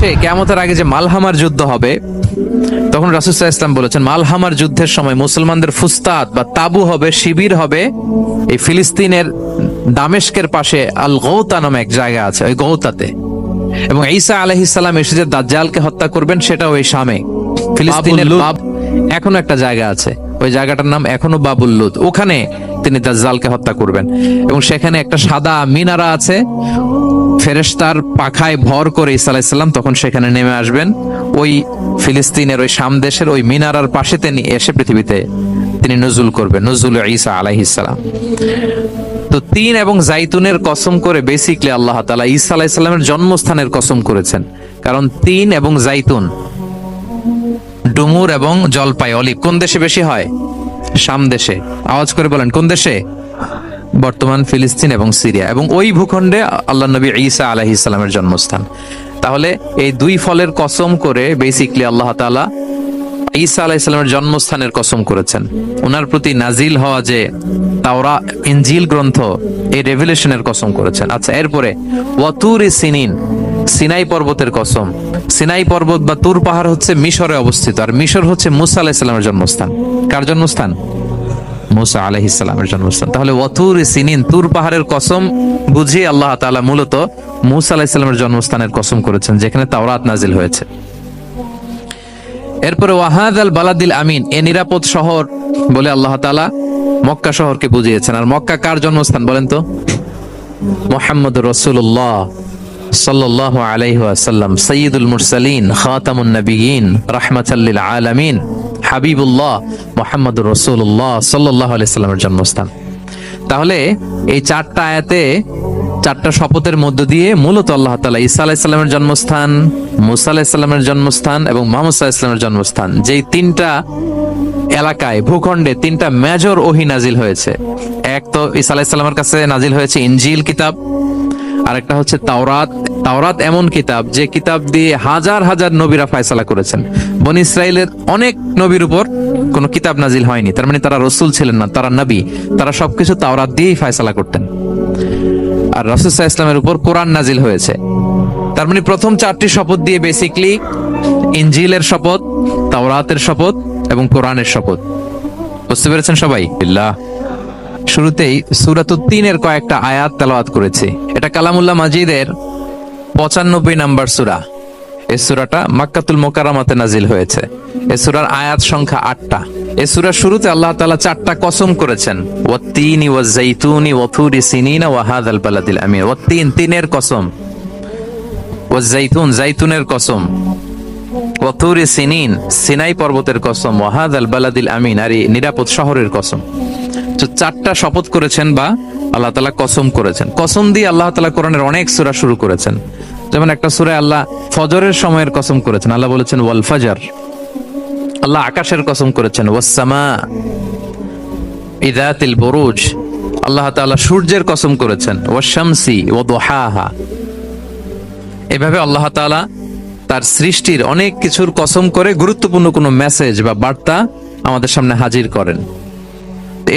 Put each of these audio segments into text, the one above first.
শেষে কিয়ামতের আগে যে মালহামার যুদ্ধ হবে, তখন রাসূল সাল্লাল্লাহু আলাইহি ওয়াসাল্লাম বলেছেন মালহামার যুদ্ধের সময় মুসলমানদের ফুস্তাদ বা তাবু হবে, শিবির হবে এই ফিলিস্তিনের দামেস্কের পাশে আল গৌতা নামে এক জায়গা আছে, ওই গৌতাতে। এবং ঈসা আলাইহিস সালাম এসে যে দাজ্জালকে হত্যা করবেন সেটাও এই শামে, ফিলিস্তিনের এখনো একটা জায়গা আছে, ওই জায়গাটার নাম এখনো বাবুল লুদ, ওখানে তিনি দাজ্জালকে হত্যা করবেন। এবং সেখানে একটা সাদা মিনারা আছে, ফেরেশতার পাখায় ভর করে ঈসা আলাইহিস সালাম তখন সেখানে নেমে আসবেন, ওই ফিলিস্তিনের ওই শাম দেশের ওই মিনারার পাশে তিনি এসে পৃথিবীতে তিনি নজুল করবেন, নজুল ঈসা আলাইহিস সালাম। তো তিন এবং জাইতুনের কসম করে বেসিকলি আল্লাহ তাআলা ঈসা আলাইহিস সালামের জন্মস্থানের কসম করেছেন, কারণ তিন এবং জাইতুন, ডুমুর এবং জলপাই, অলিভ কোন দেশে বেশি হয়? শাম দেশে। আওয়াজ করে বলেন কোন দেশে? বর্তমান ফিলিস্তিন এবং সিরিয়া, এবং ওই ভূখণ্ডে আল্লাহ নবী ঈসা আলাইহিস সালামের জন্মস্থান। তাহলে এই দুই ফলের কসম করে বেসিকলি আল্লাহ তাআলা ঈসা আলাইহিস সালামের জন্মস্থানের কসম করেছেন, ওনার প্রতি নাজিল হওয়া যে তাওরাত ইনজিল গ্রন্থ, এই রেভেলেশনের কসম করেছেন। আচ্ছা, এরপরে ওয়াতুরি সিনিন, সিনাই পর্বতের কসম। সিনাই পর্বত বা তুর পাহাড় হচ্ছে মিশরে অবস্থিত, আর মিশর হচ্ছে মুসা আলাইহিস সালামের জন্মস্থান। কার জন্মস্থান? মুসা আলাইহিস সালামের জন্মস্থান। তাহলে ওয়াতুরি সিনিন, তুর পাহাড়ের কসম বুঝিয়ে আল্লাহ তাআলা মূলত মুসা আলাইহিস সালামের জন্মস্থানের কসম করেছেন, যেখানে তাওরাত নাজিল হয়েছে। এরপরে ওয়াহাদাল বালাদিল আমিন, এ নিরাপদ শহর বলে আল্লাহ তাআলা মক্কা শহরকে বুঝিয়েছেন। আর মক্কা কার জন্মস্থান বলেন তো? মুহাম্মদুর রাসূলুল্লাহ সাল্লাল্লাহু আলাইহি ওয়াসাল্লাম, সাইয়্যিদুল মুরসালিন, খাতামুন নবিয়্যিন, রাহমাতাল লিল আলামিন, হাবিবুল্লাহ মুহাম্মদুর রাসূলুল্লাহ সাল্লাল্লাহু আলাইহি ওয়াসাল্লামের জন্মস্থান। তাহলে এই চারটা আয়াতে, চারটা শপথের মধ্য দিয়ে মূলত আল্লাহ তাআলা ঈসা আলাইহিস সালামের জন্মস্থান, মুসা আলাইহিস সালামের জন্মস্থান এবং মুহাম্মদ সাল্লাল্লাহু আলাইহি ওয়াসাল্লামের জন্মস্থান, যেই তিনটা এলাকায়, ভূখণ্ডে তিনটা মেজর ওহী নাজিল হয়েছে। এক তো ঈসা আলাইহিস সালামের কাছে নাজিল হয়েছে ইনজিল কিতাব, আরেকটা হচ্ছে তাওরাত। তাওরাত এমন কিতাব যে কিতাব দিয়ে হাজার হাজার নবীরা ফয়সালা করেছেন। বনি ইসরাইলের অনেক নবীর উপর কোনো কিতাব নাজিল হয়নি, তার মানে তারা রাসূল ছিলেন না, তারা নবী, তারা সবকিছু তাওরাত দিয়েই ফয়সালা করতেন। আর রাসূল সাল্লাল্লাহু আলাইহি ওয়াসাল্লামের উপর কোরআন নাজিল হয়েছে। তার মানে প্রথম চারটি শপথ দিয়ে বেসিকলি ইনজিলের শপথ, তাওরাতের শপথ এবং কোরআনের শপথ। বুঝতে পেরেছেন সবাই? বিল্লাহ। শুরুতেই সূরাতুত তিনের কয়েকটা আয়াত তেলাওয়াত করেছি। এটা কালামুল্লাহ মাজিদের 95 নাম্বার সূরা। এই সূরাটা মক্কাতুল মুকাররমাতে নাজিল হয়েছে। এই সূরার আয়াত সংখ্যা 8টা। এই সূরার শুরুতে আল্লাহ তাআলা 4টা কসম করেছেন, ওয়াত-তিনি ওয়াজ-যাইতুনি ওয়া-তুরি সিনিনা ওয়া হাযাল বালাদিল আমিন। ওয়াত-তিন, তিনের কসম, ওয়াজ-যাইতুন, যাইতুনের কসম, ওয়া-তুরি সিনিন, সিনাই পর্বতের কসম, ওয়া হাযাল বালাদিল আমিন, আর এই নিরাপদ শহরের কসম। তো 4টা শপথ করেছেন বা আল্লাহ তাআলা কসম করেছেন। কসম দিয়ে আল্লাহ তাআলা কোরআনের অনেক সূরা শুরু করেছেন। যেমন একটা সূরায় আল্লাহ ফজরের সময়ের কসম করেছেন, আল্লাহ বলেছেন ওয়াল ফাজর। আল্লাহ আকাশের কসম করেছেন ওয়াস সামা ইযাতিল বুরুজ। আল্লাহ তাআলা সূর্যের কসম করেছেন ওয়াশ শামসি ওয়া দুহাহা। এভাবে আল্লাহ তাআলা তার সৃষ্টির অনেক কিছুর কসম করে গুরুত্বপূর্ণ কোনো মেসেজ বা বার্তা আমাদের সামনে হাজির করেন।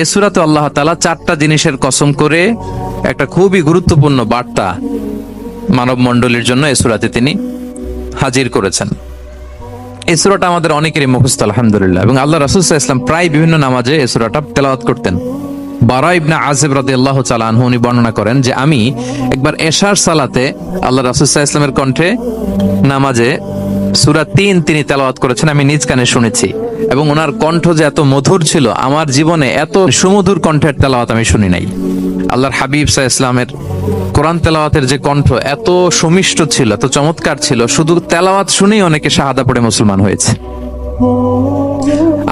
এই সূরাতে আল্লাহ তাআলা 4টা জিনিসের কসম করে একটা খুবই গুরুত্বপূর্ণ বার্তা মানব মণ্ডলীর জন্য এই সূরাতে তিনি হাজির করেছেন। এই সূরাটা আমাদের অনেকেরই মুখস্থ আলহামদুলিল্লাহ, এবং আল্লাহ রাসূল সাল্লাল্লাহু আলাইহি ওয়াসাল্লাম প্রায় বিভিন্ন নামাজে এই সূরাটা তেলাওয়াত করতেন। বারা ইবনে আযিব রাদিয়াল্লাহু তাআলা আনহু উনি বর্ণনা করেন যে আমি একবার এশার সালাতে আল্লাহ রাসূল সাল্লাল্লাহু আলাইহি ওয়াসাল্লামের কণ্ঠে নামাজে সূরা 3 তিনি তেলাওয়াত করেছেন, আমি নিজ কানে শুনেছি। এবং ওনার কণ্ঠ যে এত মধুর ছিল, আমার জীবনে এত সুমধুর কণ্ঠের তেলাওয়াত আমি শুনি নাই। আল্লাহর হাবিব সাল্লাল্লাহু আলাইহি ওয়াসাল্লামের কোরআন তেলাওয়াতের যে কণ্ঠ এত সুমিষ্ট ছিল, এত চমৎকার ছিল, শুধু তেলাওয়াত শুনেই অনেকে শাহাদা পড়ে মুসলমান হয়েছে।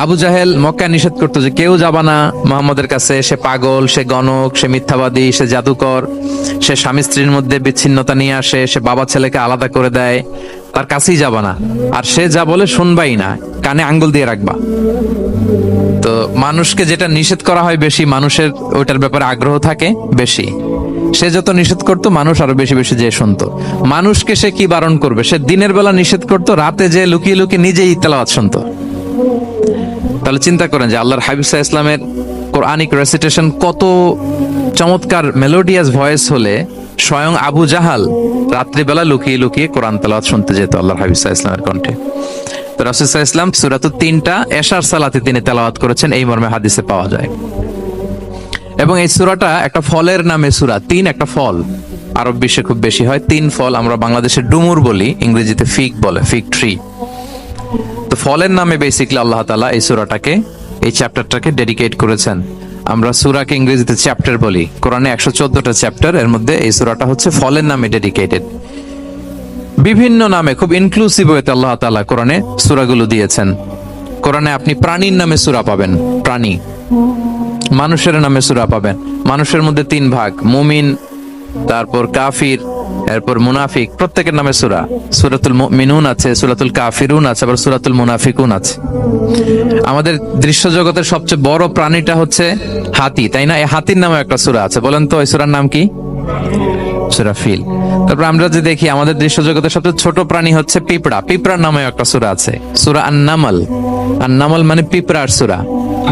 আবু জাহেল মক্কায় নিষেধ করতো যে কেউ যাবা না মুহাম্মদের কাছে, সে পাগল, সে গণক, সে মিথ্যাবাদী, সে জাদুকর, সে স্বামী স্ত্রীর মধ্যে বিচ্ছিন্নতা নিয়ে আসে, সে বাবা ছেলেকে আলাদা করে দেয়, তার কাছেই যাবা না। আর সে যা বলে শুনবাই না, কানে আঙ্গুল দিয়ে রাখবা। তো মানুষকে যেটা নিষেধ করা হয় বেশি, মানুষের ওইটার ব্যাপারে আগ্রহ থাকে বেশি। সে যত নিষেধ করতো মানুষ আরো বেশি বেশি যে শুনতো। মানুষকে সে কি বারণ করবে? সে দিনের বেলা নিষেধ করতো, রাতে যে লুকিয়ে লুকিয়ে নিজেই তেলাওয়াত শুনতো। তাহলে চিন্তা করেন যে আল্লাহর হাবিব সাল্লাল্লাহু আলাইহি ওয়াসাল্লামের কোরআনিক রেসিটেশন কত চমৎকার মেলোডিয়াস ভয়েস হলে স্বয়ং আবু জাহাল রাত্রিবেলা লুকিয়ে লুকিয়ে কোরআন তেলাওয়াত শুনতে যেত আল্লাহর হাবিব সাল্লাল্লাহু আলাইহি ওয়াসাল্লামের কণ্ঠে। তো রাসূল সাল্লাল্লাহু আলাইহি ওয়াসাল্লাম সূরাতুত 3টা এশার সালাতে তিনি তেলাওয়াত করেছেন, এই মর্মে হাদিসে পাওয়া যায়। এবং এই সূরাটা একটা ফলের নামে সূরা। 3 একটা ফল, আরব বিশ্বে খুব বেশি হয় 3 ফল। আমরা বাংলাদেশে ডুমুর বলি, ইংরেজিতে ফিগ বলে, ফিগ ট্রি। তো ফলের নামে বেসিক্যালি আল্লাহ তাআলা এই সূরাটাকে, এই চ্যাপ্টারটাকে ডেডিকেট করেছেন। আমরা সূরাকে ইংরেজিতে চ্যাপ্টার বলি। কোরআনে 114টা চ্যাপ্টার, এর মধ্যে এই সূরাটা হচ্ছে ফলের নামে ডেডিকেটেড। বিভিন্ন নামে খুব ইনক্লুসিভ ওয়েতে আল্লাহ তাআলা কোরআনে সূরাগুলো দিয়েছেন। কোরআনে আপনি প্রাণীর নামে সূরা পাবেন, প্রাণী। মানুষের নামে সূরা পাবেন। মানুষের মধ্যে 3 ভাগ, মুমিন, তারপর কাফির, এরপর মুনাফিক। প্রত্যেকের নামে সূরা। সূরাতুল মুমিনুন আছে, সূরাতুল কাফিরুন আছে, আবার সূরাতুল মুনাফিকুন আছে। আমাদের দৃশ্য জগতের সবচেয়ে বড় প্রাণীটা হচ্ছে হাতি, তাই না? এই হাতির নামে একটা সূরা আছে। বলেন তো ওই সূরার নাম কি? সূরা ফিল। তারপর আমরা যে দেখি আমাদের দৃশ্য জগতের সবচেয়ে ছোট প্রাণী হচ্ছে পিঁপড়া। পিঁপড়ার নামে একটা সূরা আছে, সূরা আন-নামল। আন-নামল মানে পিঁপড়ার সূরা।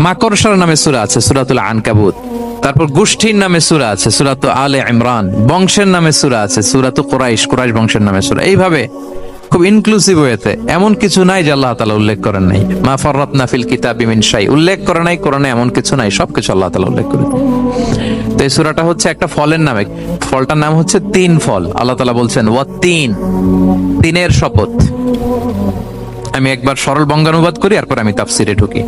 মাকড়সার নামে সূরা আছে, সূরাতুল আনকাবুত। তারপর গোষ্ঠীর নামে সূরা আছে, সূরাতুল আলে ইমরান। বংশের নামে সূরা আছে, সূরাতুল কুরাইশ, কুরাইশ বংশের নামে সূরা। এইভাবে খুব ইনক্লুসিভ ওয়েতে, এমন কিছু নাই যে আল্লাহ তাআলা উল্লেখ করেন নাই। মা ফাররাতনা ফিল কিতাবি মিন শাই, উল্লেখ করে নাই কোরআনে এমন কিছু নাই, সবকিছু আল্লাহ তাআলা উল্লেখ করেছেন। তো এই সূরাটা হচ্ছে একটা ফলের নামে। ফলটার নাম হচ্ছে 3 ফল। আল্লাহ তাআলা বলছেন ওয়াত-তিন, তিনের শপথ। আমি একবার সরল বঙ্গানুবাদ করি, এরপর আমি তাফসিরে ঢুকি।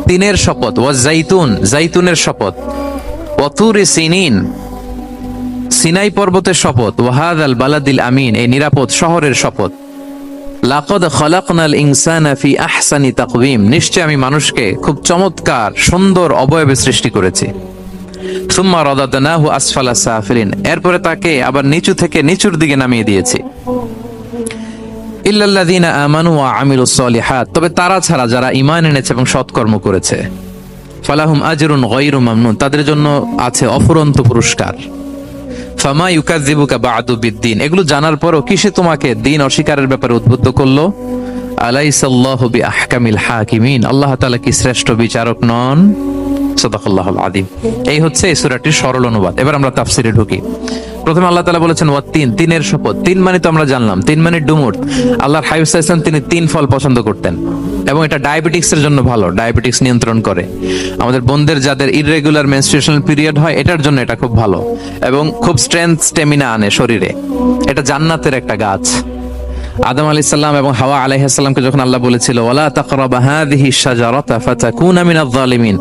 তিনের শপথ। ওয়াজ-জাইতুন, জাইতুনের শপথ। ওয়াতুরি সিনিন, সিনাই পর্বতের শপথ। ওয়াহাদাল বালাদিল আমিন, এই নিরাপদ শহরের শপথ। লাকাদ খালাকনাল ইনসানা ফি আহসানি তাকওয়িম, নিশ্চয় আমি মানুষকে খুব চমৎকার সুন্দর অবয়বে সৃষ্টি করেছি। সুম্মা রাদাদনাহু আসফালা সাফিলিন, এরপরে তাকে আবার নিচু থেকে নিচুর দিকে নামিয়ে দিয়েছি। ইল্লাল্লাযীনা আমানু ওয়া আমিলুস সলিহাত, তবে তারা ছাড়া যারা ঈমান এনেছে এবং সৎকর্ম করেছে। ফালাহুম আজরুন গায়রু মামনুন, তাদের জন্য আছে অফুরন্ত পুরস্কার। ফামা ইউকাযযিবুকা বা'দু বিদ্দিন, এগুলো জানার পরও কিসে তোমাকে দিন অস্বীকারের ব্যাপারে উদ্বুদ্ধ করলো? আলাইসাল্লাহু বিআহকামিল হাকিমিন, আল্লাহ তাআলা কি শ্রেষ্ঠ বিচারক নন? সাদাকাল্লাহুল আযীম। এই হচ্ছে এই সূরাটির সরল অনুবাদ। এবার আমরা তাফসিরে ঢুকি। প্রথমে আল্লাহ তাআলা বলেছেন ওয়াত-তিন, তিনের শপথ। 3 মানে তো আমরা জানলাম, 3 মানে ডুমুর। আল্লাহর হাবিব সাল্লাল্লাহু আলাইহি ওয়াসাল্লাম তিনি 3 ফল পছন্দ করতেন, এবং এটা ডায়াবেটিক্সের জন্য ভালো, ডায়াবেটিক্স নিয়ন্ত্রণ করে। আমাদের বোনদের যাদের ইররেগুলার মেনস্ট্রুয়েশনাল পিরিয়ড হয়, এটার জন্য এটা খুব ভালো, এবং খুব স্ট্রেংথ, স্টেমিনা আনে শরীরে। এটা জান্নাতের একটা গাছ। আদম আলাইহিস সালাম এবং হাওয়া আলাইহিস সালামকে যখন আল্লাহ বলেছিল ওয়ালা তাকরাবা হাযিহি শাজারাতা ফাতাকুনা মিনাজ জালিমিন,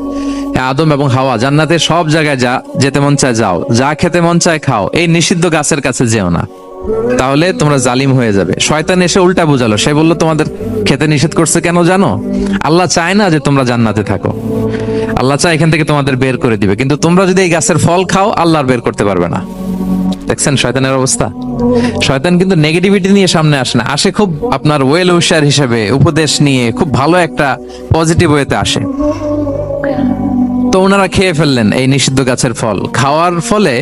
আদম এবং হাওয়া জান্নাতের সব জায়গায় যেতে মন চায় যাও, যা খেতে মন চায় খাও, এই নিষিদ্ধ গাছের কাছে যেও না, তাহলে তোমরা জালিম হয়ে যাবে। শয়তান এসে উল্টা বুঝালো, সে বলল তোমাদের খেতে নিষেধ করছে কেন জানো? আল্লাহ চায় না যে তোমরা জান্নাতে থাকো, আল্লাহ চায় এখান থেকে তোমাদের বের করে দিবে, কিন্তু তোমরা যদি এই গাছের ফল খাও আল্লাহ আর বের করতে পারবে না। দেখছেন শয়তানের অবস্থা? শয়তান কিন্তু নেগেটিভিটি নিয়ে সামনে আসে না, আসে খুব আপনার ওয়েল উইশার হিসেবে, উপদেশ নিয়ে, খুব ভালো একটা পজিটিভ ওয়েতে আসে। তো ওনারা খেয়ে ফেললেন এই নিষিদ্ধ গাছের ফল। খাওয়ার ফলে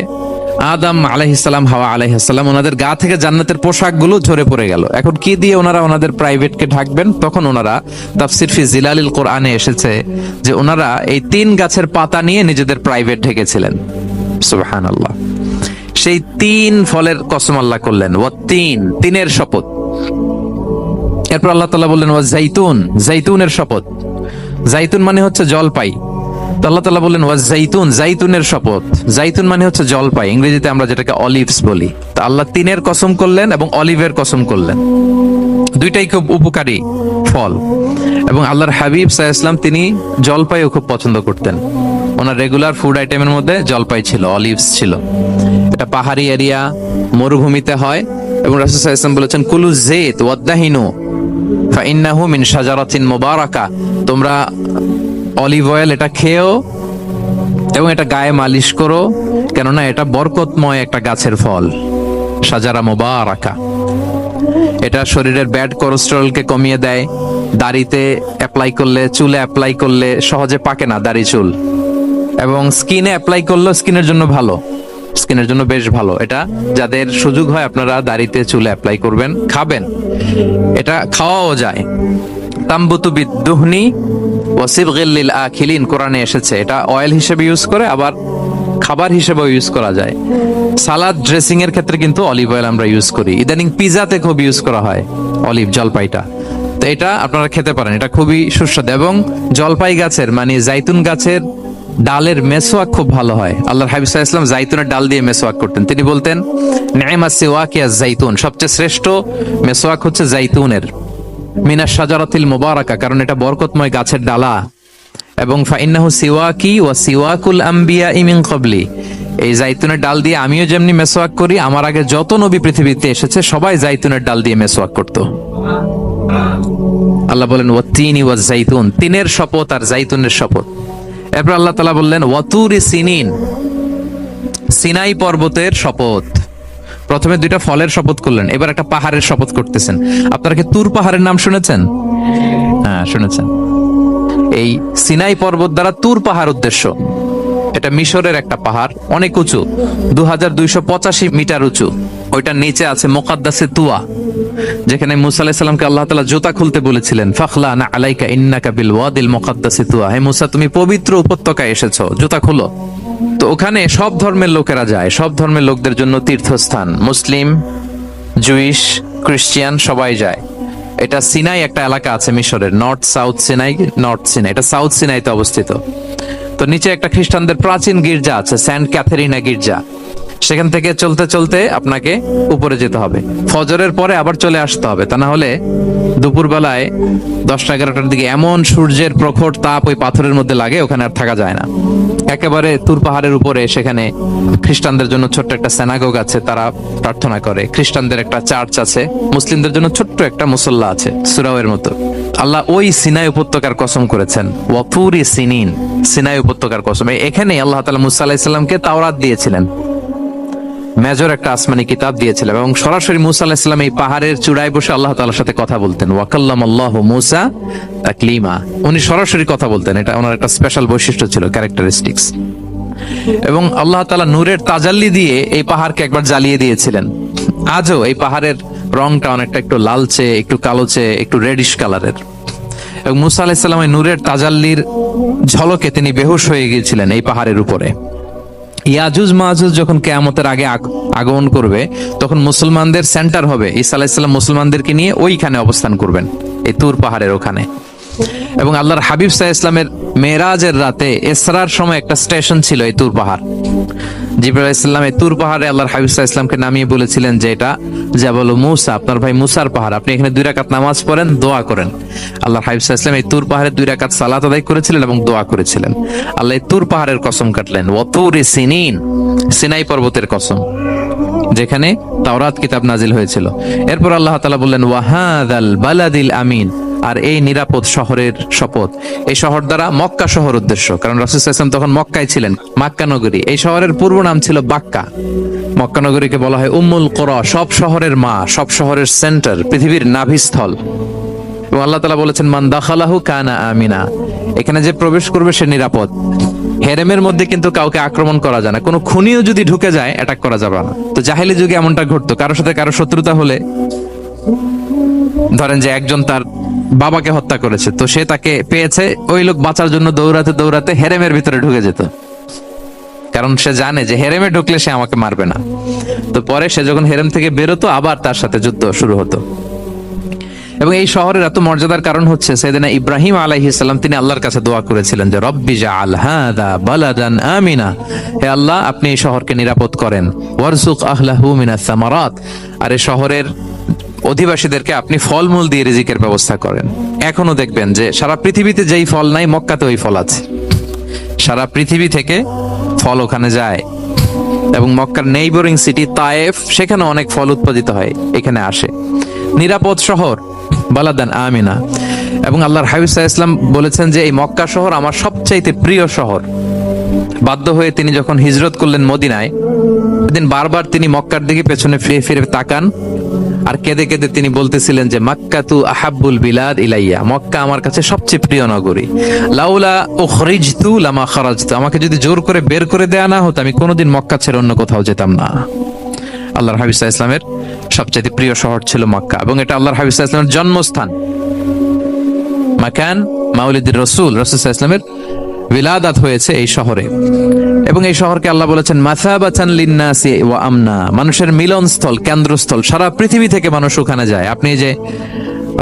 আদম আলাইহিস সালাম, হাওয়া আলাইহিস সালাম, ওনাদের গা থেকে জান্নাতের পোশাকগুলো ঝরে পড়ে গেল। এখন কি দিয়ে ওনারা ওনাদের প্রাইভেটকে ঢাকবেন? তখন ওনারা, তাফসির ফি জিলালিল কোরআনে এসেছে যে ওনারা এই 3 গাছের পাতা নিয়ে নিজেদের প্রাইভেট ঢেকেছিলেন। সুবহানাল্লাহ। সেই 3 ফলের কসম আল্লাহ করলেন, ওয়াত-তিন, তিনের শপথ। এরপর আল্লাহ তাআলা বললেন ওয়াজ-জাইতুন, জাইতুনের শপথ। জাইতুন মানে হচ্ছে জলপাই। তো আল্লাহ তাআলা বললেন ওয়াজ-জাইতুন, জাইতুনের শপথ। জাইতুন মানে হচ্ছে জলপাই, ইংরেজিতে আমরা যেটাকে অলিভস বলি। তো আল্লাহ 3-এর কসম করলেন এবং অলিভের কসম করলেন। দুইটাই খুব উপকারী ফল, এবং আল্লাহর হাবিব সাল্লাল্লাহু আলাইহি ওয়াসাল্লাম তিনি জলপাইও খুব পছন্দ করতেন। ওনার রেগুলার ফুড আইটেমের মধ্যে জলপাই ছিল, অলিভস ছিল। এটা পাহাড়ি এরিয়া, মরুভূমিতে হয়, এবং রাসূল সাল্লাল্লাহু আলাইহি ওয়াসাল্লাম বলেছেন কুলু যাইত ওয়াদ-দাহিনু ফাইন্নাহু মিন শাজারাতিন মুবারাকা, তোমরা অলিভ অয়েল এটা খেও এবং এটা গায়ে মালিশ করো, কেননা এটা বরকতময় একটা গাছের ফল, শাজারা মুবারাকা। এটা শরীরের ব্যাড কোলেস্টেরলকে কমিয়ে দেয়। দাড়িতে অ্যাপ্লাই করলে, চুলে অ্যাপ্লাই করলে সহজে পাকে না দাড়ি চুল, এবং স্কিনে অ্যাপ্লাই করলে স্কিনের জন্য ভালো, স্কিনের জন্য বেশ ভালো। এটা যাদের সুযোগ হয় আপনারা দাড়িতে চুলে অ্যাপ্লাই করবেন, খাবেন। এটা খাওয়াও যায়। তাম্বুতু বিদ-দুহনি ওয়া সিবগিল লিল আখিলিন, কোরআনে এসেছে। এটা অয়েল হিসেবে ইউজ করে, আবার খাবার হিসেবেও ইউজ করা যায়। সালাদ ড্রেসিং এর ক্ষেত্রে কিন্তু অলিভ অয়েল আমরা ইউজ করি। ইদানিং পিজাতে খুব ইউজ করা হয় অলিভ, জলপাইটা। তো এটা আপনারা খেতে পারেন, এটা খুবই সুস্বাদু। এবং জলপাই গাছের মানে জাইতুন গাছের ডালের মেসওয়াক খুব ভালো হয়। আল্লাহর হাবিব সাল্লাল্লাহু আলাইহি ওয়াসাল্লাম জাইতুনের ডাল দিয়ে মেসওয়াক করতেন। তিনি বলতেন, নি'মাস সিওয়াকিয়াজ জাইতুন, সবচেয়ে শ্রেষ্ঠ মেসওয়াক হচ্ছে জাইতুনের, মিনাশ শাজারাতিল মুবারাকা, কারণ এটা বরকতময় গাছের ডালা। এবং ফাইন্নাহু সিওয়াকি ওয়া সিওয়াকুল আম্বিয়া মিন ক্বাবলি, এই জাইতুনের ডাল দিয়ে আমিও যেমনি মেসওয়াক করি, আমার আগে যত নবী পৃথিবীতে এসেছে সবাই জাইতুনের ডাল দিয়ে মেসওয়াক করত। আল্লাহ বলেন ওয়াতিনি ওয়াজ জাইতুন, তিনের শপথ আর জাইতুনের শপথ। এরপর আল্লাহ তাআলা বললেন ওয়াতুরি সিনিন, সিনাই পর্বতের শপথ। প্রথমে দুইটা ফলের শপথ করলেন, এবার একটা পাহাড়ের শপথ করতেছেন। আপনারা কি তুর পাহাড়ের নাম শুনেছেন? হ্যাঁ, শুনেছেন। এই সিনাই পর্বত দ্বারা তুর পাহাড় উদ্দেশ্য। এটা মিশরের একটা পাহাড়, অনেক উঁচু, 2285 মিটার উঁচু। ওইটার নিচে আছে মুকাদ্দাসে তুয়া, যেখানে মুসা আলাইহিস সালামকে আল্লাহ তাআলা জুতা খুলতে বলেছিলেন, ফাখলানা আলাইকা ইন্নাকা বিল ওয়াদিল মুকাদ্দাসি তুয়া, হে মুসা তুমি পবিত্র উপত্যকায় এসেছো, জুতা খুলো। তো ওখানে সব ধর্মের লোকেরা যায়, সব ধর্মের লোকদের জন্য তীর্থস্থান, মুসলিম, জুইশ, খ্রিস্টান সবাই যায়। এটা সিনাই একটা এলাকা আছে মিশরের, north south Sinai, north Sinai, এটা সাউথ সিনাইতে অবস্থিত। তো নিচে একটা খ্রিস্টানদের প্রাচীন গির্জা আছে, সেন্ট ক্যাথেরিনা গির্জা। সেখান থেকে চলতে চলতে আপনাকে উপরে যেতে হবে, ফজরের পরে আবার চলে আসতে হবে, তা না হলে দুপুর বেলায় 10টা-11টার দিকে এমন সূর্যের প্রখর তাপ ওই পাথরের মধ্যে লাগে, ওখানে আর থাকা যায় না। একেবারে তুর পাহাড়ের উপরে সেখানে খ্রিস্টানদের জন্য ছোট্ট একটা সিনাগোগ আছে, তারা প্রার্থনা করে। খ্রিস্টানদের একটা চার্চ আছে, মুসলিমদের জন্য ছোট্ট একটা মুসল্লা আছে, সুরাওয়ের মতো। আল্লাহ ওই সিনাই উপত্যকার কসম করেছেন, ওয়াতুরি সিনিন, সিনাই উপত্যকার কসম। এখানে আল্লাহ তাআলা মুসা আলাইহিস সালামকে তাওরাত দিয়েছিলেন, মেজর একটা আসমানি কিতাব দিয়েছিলেন, এবং সরাসরি মুসা আলাইহিস সালাম এই পাহাড়ের চূড়ায় বসে আল্লাহ তাআলার সাথে কথা বলতেন। ওয়া কাল্লামাল্লাহু মুসা তাকলিমা, উনি সরাসরি কথা বলতেন, এটা ওনার একটা স্পেশাল বৈশিষ্ট্য ছিল, ক্যারেক্টারিস্টিক্স। এবং আল্লাহ তাআলা নূরের তাজাল্লি দিয়ে এই পাহাড়কে একবার জ্বালিয়ে দিয়েছিলেন। আজও এই পাহাড়ের রংটা অনেকটা একটু লালচে, একটু কালোচে, একটু রেডিশ কালারের। এবং মুসা আলাইহিস সালাম এই নূরের তাজাল্লির ঝলকে তিনি বেহুশ হয়ে গিয়েছিলেন এই পাহাড়ের উপরে। ইয়াজুজ মাজুজ যখন কিয়ামতের আগে আগমন করবে, তখন মুসলমানদের সেন্টার হবে। ঈসা আলাইহিস সালাম মুসলমানদেরকে নিয়ে ওইখানে অবস্থান করবেন, এই তুর পাহাড়ের ওখানে। এবং আল্লাহর হাবিব সাল্লাল্লাহু আলাইহি ওয়াসাল্লামের মেরাজের রাতে ইসরার সময় একটা স্টেশন ছিল এই তুর পাহাড়। জিবরাইল আলাইহিস সালাম এই তুর পাহাড়ে আল্লাহর হাবিব সাল্লাল্লাহু আলাইহি ওয়াসাল্লামকে নামিয়ে বলেছিলেন যে এটা জাবাল মুসা, আপনার ভাই মুসার পাহাড়, আপনি এখানে 2 রাকাত নামাজ পড়েন, দোয়া করেন। আল্লাহর হাবিব সাল্লাল্লাহু আলাইহি ওয়াসাল্লাম এই তুর পাহাড়ে 2 রাকাত সালাত আদায় করেছিলেন এবং দোয়া করেছিলেন। আল্লাহ এই তুর পাহাড়ের কসম কাটলেন, ওয়াতুরি সিনিন, সিনাই পর্বতের কসম, যেখানে তাওরাত কিতাব নাজিল হয়েছিল। এরপর আল্লাহ তাআলা বললেন ওয়াহাদাল বালাদিল আমিন, আর এই নিরাপদ শহরের শপথ। এই শহর দ্বারা মক্কা শহর উদ্দেশ্য, কারণ রাসূল সাল্লাল্লাহু আলাইহি ওয়াসাল্লাম তখন মক্কায় ছিলেন, মক্কা নগরী। এই শহরের পূর্ব নাম ছিল বাক্কা। মক্কা নগরীকে বলা হয় উম্মুল কুরা, সব শহরের মা, সব শহরের সেন্টার, পৃথিবীর নাভিস্থল। এবং আল্লাহ তাআলা বলেছেন মান দাখালাহু কানা আমিনা, এখানে যে প্রবেশ করবে সে নিরাপদ। হেরেমের মধ্যে কিন্তু কাউকে আক্রমণ করা যায় না, কোনো খুনিও যদি ঢুকে যায় অ্যাটাক করা যাবে না। তো জাহেলি যুগে এমনটা ঘটতো, কারোর সাথে কারো শত্রুতা হলে, ধরেন যে একজন তার বাবাকে হত্যা করেছে, তো সে তাকে পেয়েছে, ওই লোক বাঁচার জন্য দৌড়াতে দৌড়াতে হেরেমের ভিতরে ঢুকে যেত, কারণ সে জানে যে হেরেমে ঢুকলে সে আমাকে মারবে না। তো পরে সে যখন হেরেম থেকে বেরোতো, আবার তার সাথে যুদ্ধ শুরু হতো। এবং এই শহরের এত মর্যাদার কারণ হচ্ছে সাইয়েদনা ইব্রাহিম আলাইহিস সালাম, তিনি আল্লাহর কাছে দোয়া করেছিলেন যে রব্বি জাআল হাযা বালাদান আমিনা, হে আল্লাহ আপনি এই শহরকে নিরাপদ করেন, ওয়ারযুক আহলাহু মিনাস সামারাত, আর এই শহরের অধিবাসীদেরকে আপনি ফলমূল দিয়ে রিজিকের ব্যবস্থা করেন। এখনো দেখবেন যে সারা পৃথিবীতে যেই ফল নাই, মক্কাতে ওই ফল আছে। সারা পৃথিবী থেকে ফল ওখানে যায়। এবং মক্কার নেইবরিং সিটি তায়েফ, সেখানে অনেক ফল উৎপাদিত হয়, এখানে আসে। নিরাপদ শহর, বালাদান আমিনা। এবং আল্লাহর হাবিব সাল্লাল্লাহু আলাইহি ওয়াসাল্লাম বলেছেন যে এই মক্কা শহর আমার সবচাইতে প্রিয় শহর। বাধ্য হয়ে তিনি যখন হিজরত করলেন মদিনায়, সেদিন বারবার তিনি মক্কার দিকে পেছনে ফিরে ফিরে তাকান, আর কেঁদে কেঁদে তিনি বলতেছিলেন যে মাক্কাতু আহাব্বুল বিলাদ ইলাইয়া, মক্কা আমার কাছে সবচেয়ে প্রিয় নগরী। লাউলা উখরিজতু লামা খারাজতু, আমাকে যদি জোর করে বের করে দেয়া না হতো, আমি কোনোদিন মক্কা ছেড়ে অন্য কোথাও যেতাম না। আল্লাহর হাবিব সাল্লাল্লাহু আলাইহি ওয়াসাল্লামের সবচেয়ে প্রিয় শহর ছিল মক্কা, এবং এটা আল্লাহর হাবিব সাল্লাল্লাহু আলাইহি ওয়াসাল্লামের জন্মস্থান, মাকান মাউলিদির রাসূল, রাসূল সাল্লাল্লাহু আলাইহি ওয়াসাল্লামের বিলাদাত হয়েছে এই শহরে। এবং এই শহরকে আল্লাহ বলেছেন মাসাবাতান লিন্নাসি ওয়া আমনা, মানুষের মিলনস্থল, কেন্দ্রস্থল। সারা পৃথিবী থেকে মানুষ ওখানে যায়। আপনি যে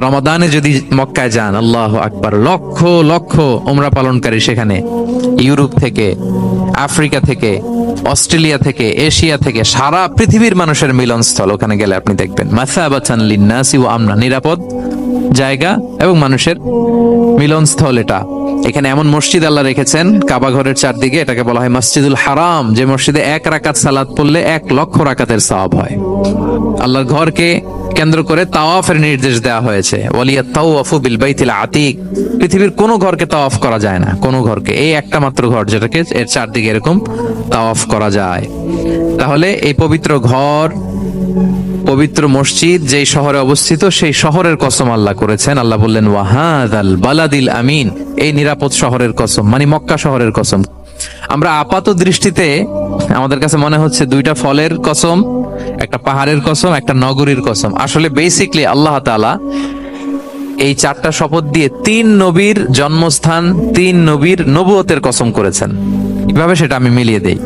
রমাদানে যদি মক্কায় যান, আল্লাহু আকবার, লক্ষ লক্ষ উমরা পালনকারী সেখানে, ইউরোপ থেকে, আফ্রিকা থেকে, অস্ট্রেলিয়া থেকে, এশিয়া থেকে, সারা পৃথিবীর মানুষের মিলনস্থল। ওখানে গেলে আপনি দেখবেন মাসাবাতান লিন্নাসি ওয়া আমনা, নিরাপদ জায়গা এবং মানুষের মিলনস্থল। এটা এখানে এমন মসজিদ আল্লাহ রেখেছেন কাবা ঘরের চারদিকে, এটাকে বলা হয় মসজিদুল হারাম, যে মসজিদে 1 রাকাত সালাত পড়লে 1 লক্ষ রাকাতের সওয়াব হয়। আল্লাহর ঘরকে কেন্দ্র করে তাওয়াফের নির্দেশ দেওয়া হয়েছে। ওয়ালিয়াত তাওয়াফু বিল বাইতিল আতিক, পৃথিবীর কোনো ঘরকে তাওয়াফ করা যায় না, কোনো ঘরকে, এই একটা মাত্র ঘর যেটাকে এর চারদিকে এরকম তাওয়াফ করা যায়। তাহলে এই পবিত্র ঘর, পবিত্র মসজিদ যেই শহরে অবস্থিত, সেই শহরের কসম আল্লাহ করেছেন। আল্লাহ বললেন ওয়াহাদাল বালাদিল আমিন, এই নিরাপদ শহরের কসম, মানে মক্কা শহরের কসম। আমরা আপাত দৃষ্টিতে আমাদের কাছে মনে হচ্ছে দুইটা ফলের কসম, একটা পাহাড়ের কসম, একটা নগরীর কসম। আসলে বেসিকলি আল্লাহ তাআলা এই 4টা শপথ দিয়ে 3 নবীর জন্মস্থান, 3 নবীর নবুয়তের কসম করেছেন। কিভাবে সেটা আমি মিলিয়ে দেই।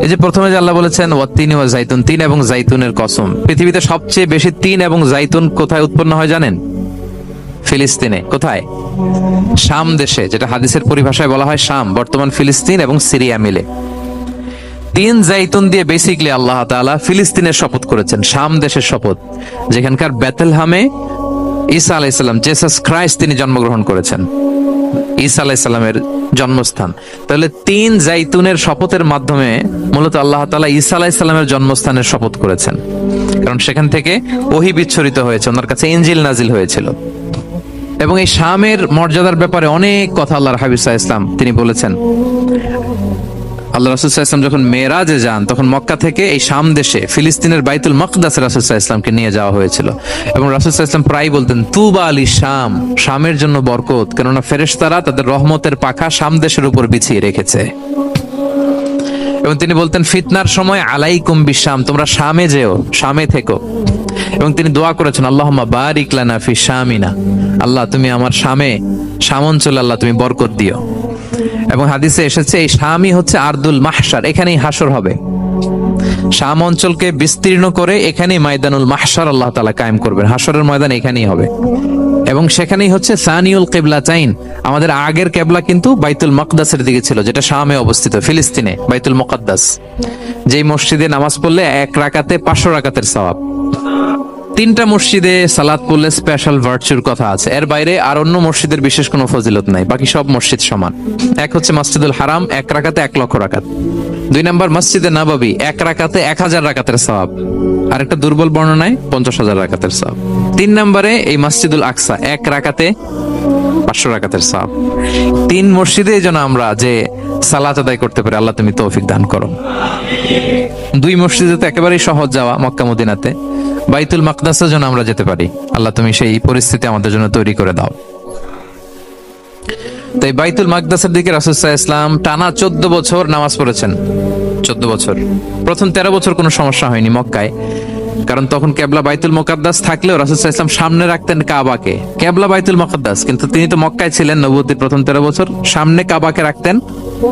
এই যে প্রথমে যে আল্লাহ বলেছেন ওয়াত্তিনি ওয়া জাইতুন, 3 এবং জাইতুনের কসম। পৃথিবীতে সবচেয়ে বেশি 3 এবং জাইতুন কোথায় উৎপন্ন হয় জানেন? ফিলিস্তিনে। কোথায়? শাম দেশে, যেটা হাদিসের পরিভাষায় বলা হয় শাম, বর্তমান ফিলিস্তিন এবং সিরিয়া মিলে। 3 জাইতুন দিয়ে বেসিকলি আল্লাহ তাআলা ফিলিস্তিনের শপথ করেছেন, শাম দেশের শপথ, যেখানকার বেথলহামে ঈসা আলাইহিস সালাম, জেসাস ক্রাইস্ট, তিনি জন্মগ্রহণ করেছেন, ঈসা আলাইহিস সালামের জন্মস্থান। তাহলে 3 জাইতুনের শপথের মাধ্যমে মূলত আল্লাহ তাআলা ঈসা আলাইহিস সালামের জন্মস্থানের শপথ করেছেন, কারণ সেখান থেকে ওহী বিচ্ছুরিত হয়েছে, ওনার কাছে ইনজিল নাজিল হয়েছিল। এবং এই শামের মর্যাদার ব্যাপারে অনেক কথা আল্লাহর হাবিব সাল্লাল্লাহু আলাইহি ওয়াসাল্লাম তিনি বলেছেন। আল্লাহ রাসূল সাল্লাল্লাহু আলাইহি ওয়াসাল্লাম যখন মেরাজে যান, তখন মক্কা থেকে এই শাম দেশে ফিলিস্তিনের বাইতুল মাকদাসে রাসূল সাল্লাল্লাহু আলাইহি ওয়াসাল্লামকে নিয়ে যাওয়া হয়েছিল। এবং রাসূল সাল্লাল্লাহু আলাইহি ওয়াসাল্লাম প্রায় বলতেন তুবা আলি শাম, শামের জন্য বরকত, কেননা ফেরেশতারা তাদের রহমতের পাখা শাম দেশের উপর বিছিয়ে রেখেছে। এবং তিনি বলতেন ফিতনার সময় আলাইকুম বিশাম, তোমরা শামে যেও, শামে থেকো। এবং তিনি দোয়া করেছেন আল্লাহুম্মা বারিক লানা ফি শামিনা, আল্লাহ তুমি আমার শামে, শাম অঞ্চলে আল্লাহ তুমি বরকত দিও। এবং হাদিসে এসেছে এই শামই হচ্ছে আরদুল মাহশার, এখানেই হাসর হবে। শাম অঞ্চলকে বিস্তীর্ণ করে এখানেই ময়দানুল মাহশার আল্লাহ তাআলা কায়েম করবেন, হাসরের ময়দান এখানেই হবে। এবং সেখানেই হচ্ছে সানিউল কিবলাতাইন, আমাদের আগের কিবলা কিন্তু বাইতুল মাকদাসের দিকে ছিল, যেটা শামে অবস্থিত, ফিলিস্তিনে বাইতুল মুকাদ্দাস, যেই মসজিদে নামাজ পড়লে 1 রাকাতে 500 রাকাতের সওয়াব। 3টা মসজিদে সালাত পড়লে স্পেশাল ভার্চুর কথা আছে, এর বাইরে আর অন্য মসজিদের বিশেষ কোনো ফজিলত নাই, বাকি সব মসজিদ সমান। এক হচ্ছে মসজিদুল হারাম, 1 রাকাতে 1 লক্ষ রাকাত। 2 নম্বর মসজিদে নববী, 1 রাকাতে 1000 রাকাতের সওয়াব, আর একটা দুর্বল বর্ণনায় 50,000 রাকাতের সওয়াব। 3 নম্বরে এই মসজিদুল আকসা, 1 রাকাতে 500 রাকাতের সওয়াব। 3 মসজিদে যেন আমরা যে সালাত আদায় করতে পারি, আল্লাহ তুমি তৌফিক দান করো। 2 মসজিদে তো একেবারেই সহজ যাওয়া, মক্কা মদিনাতে। বাইতুল মাকদাসে যেন আমরা যেতে পারি, আল্লাহ তুমি সেই পরিস্থিতি আমাদের জন্য তৈরি করে দাও। তাই বাইতুল মাকদাসের দিকে রাসূল সাল্লাল্লাহু আলাইহি ওয়াসাল্লাম টানা 14 বছর নামাজ পড়েছেন। 14 বছর। প্রথম 13 বছর কোনো সমস্যা হয়নি মক্কায়, কারণ তখন কেবলা বাইতুল মুকাদ্দাস থাকলেও রাসূল সাল্লাল্লাহু আলাইহি ওয়াসাল্লাম সামনে রাখতেন কাবাকে। কেবলা বাইতুল মুকাদ্দাস, কিন্তু তিনি তো মক্কায় ছিলেন নবুয়তের প্রথম 13 বছর, সামনে কাবাকে রাখতেন,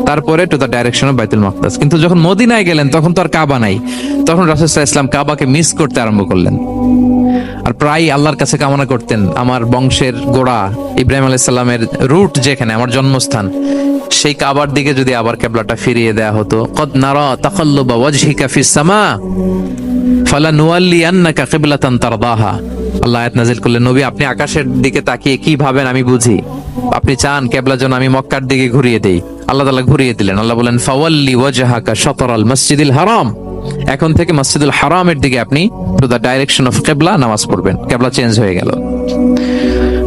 তারপরে টু দ্য ডাইরেকশন অফ বাইতুল মুকাদ্দাস। কিন্তু যখন মদিনায় গেলেন তখন তো আর কাবা নাই, তখন রাসূল সাল্লাল্লাহু আলাইহি ওয়াসাল্লাম কাবাকে মিস করতে আরম্ভ করলেন। আর প্রায় আল্লাহর কাছে কামনা করতেন, আমার বংশের গোড়া ইব্রাহিম আলাইহিস সালামের রুট যেখানে, আমার জন্মস্থান, সেই কাবার দিকে যদি আবার কিবলাটা ফিরিয়ে দেয়া হতো। কদ নারা তাকাল্লুবা ওয়াজহিকা ফিস সামা ফালানুওয়াল্লিয়ান্নাকা কিবলাতান তারদাহা। আল্লাহ আয়াত নাযিল করলেন, নবী আপনি আকাশের দিকে তাকিয়ে কি ভাবেন আমি বুঝি, আপনি চান কিবলা যেন আমি মক্কার দিকে ঘুরিয়ে দেই। আল্লাহ তাআলা ঘুরিয়ে দিলেন। আল্লাহ বলেন ফাওয়াল্লি ওয়াজহাকা শাতরাল মসজিদিল হারাম, এখন থেকে মসজিদুল হারামের দিকে আপনি টু দ্য ডাইরেকশন অফ কিবলা নামাজ পড়বেন। কিবলা চেঞ্জ হয়ে গেল।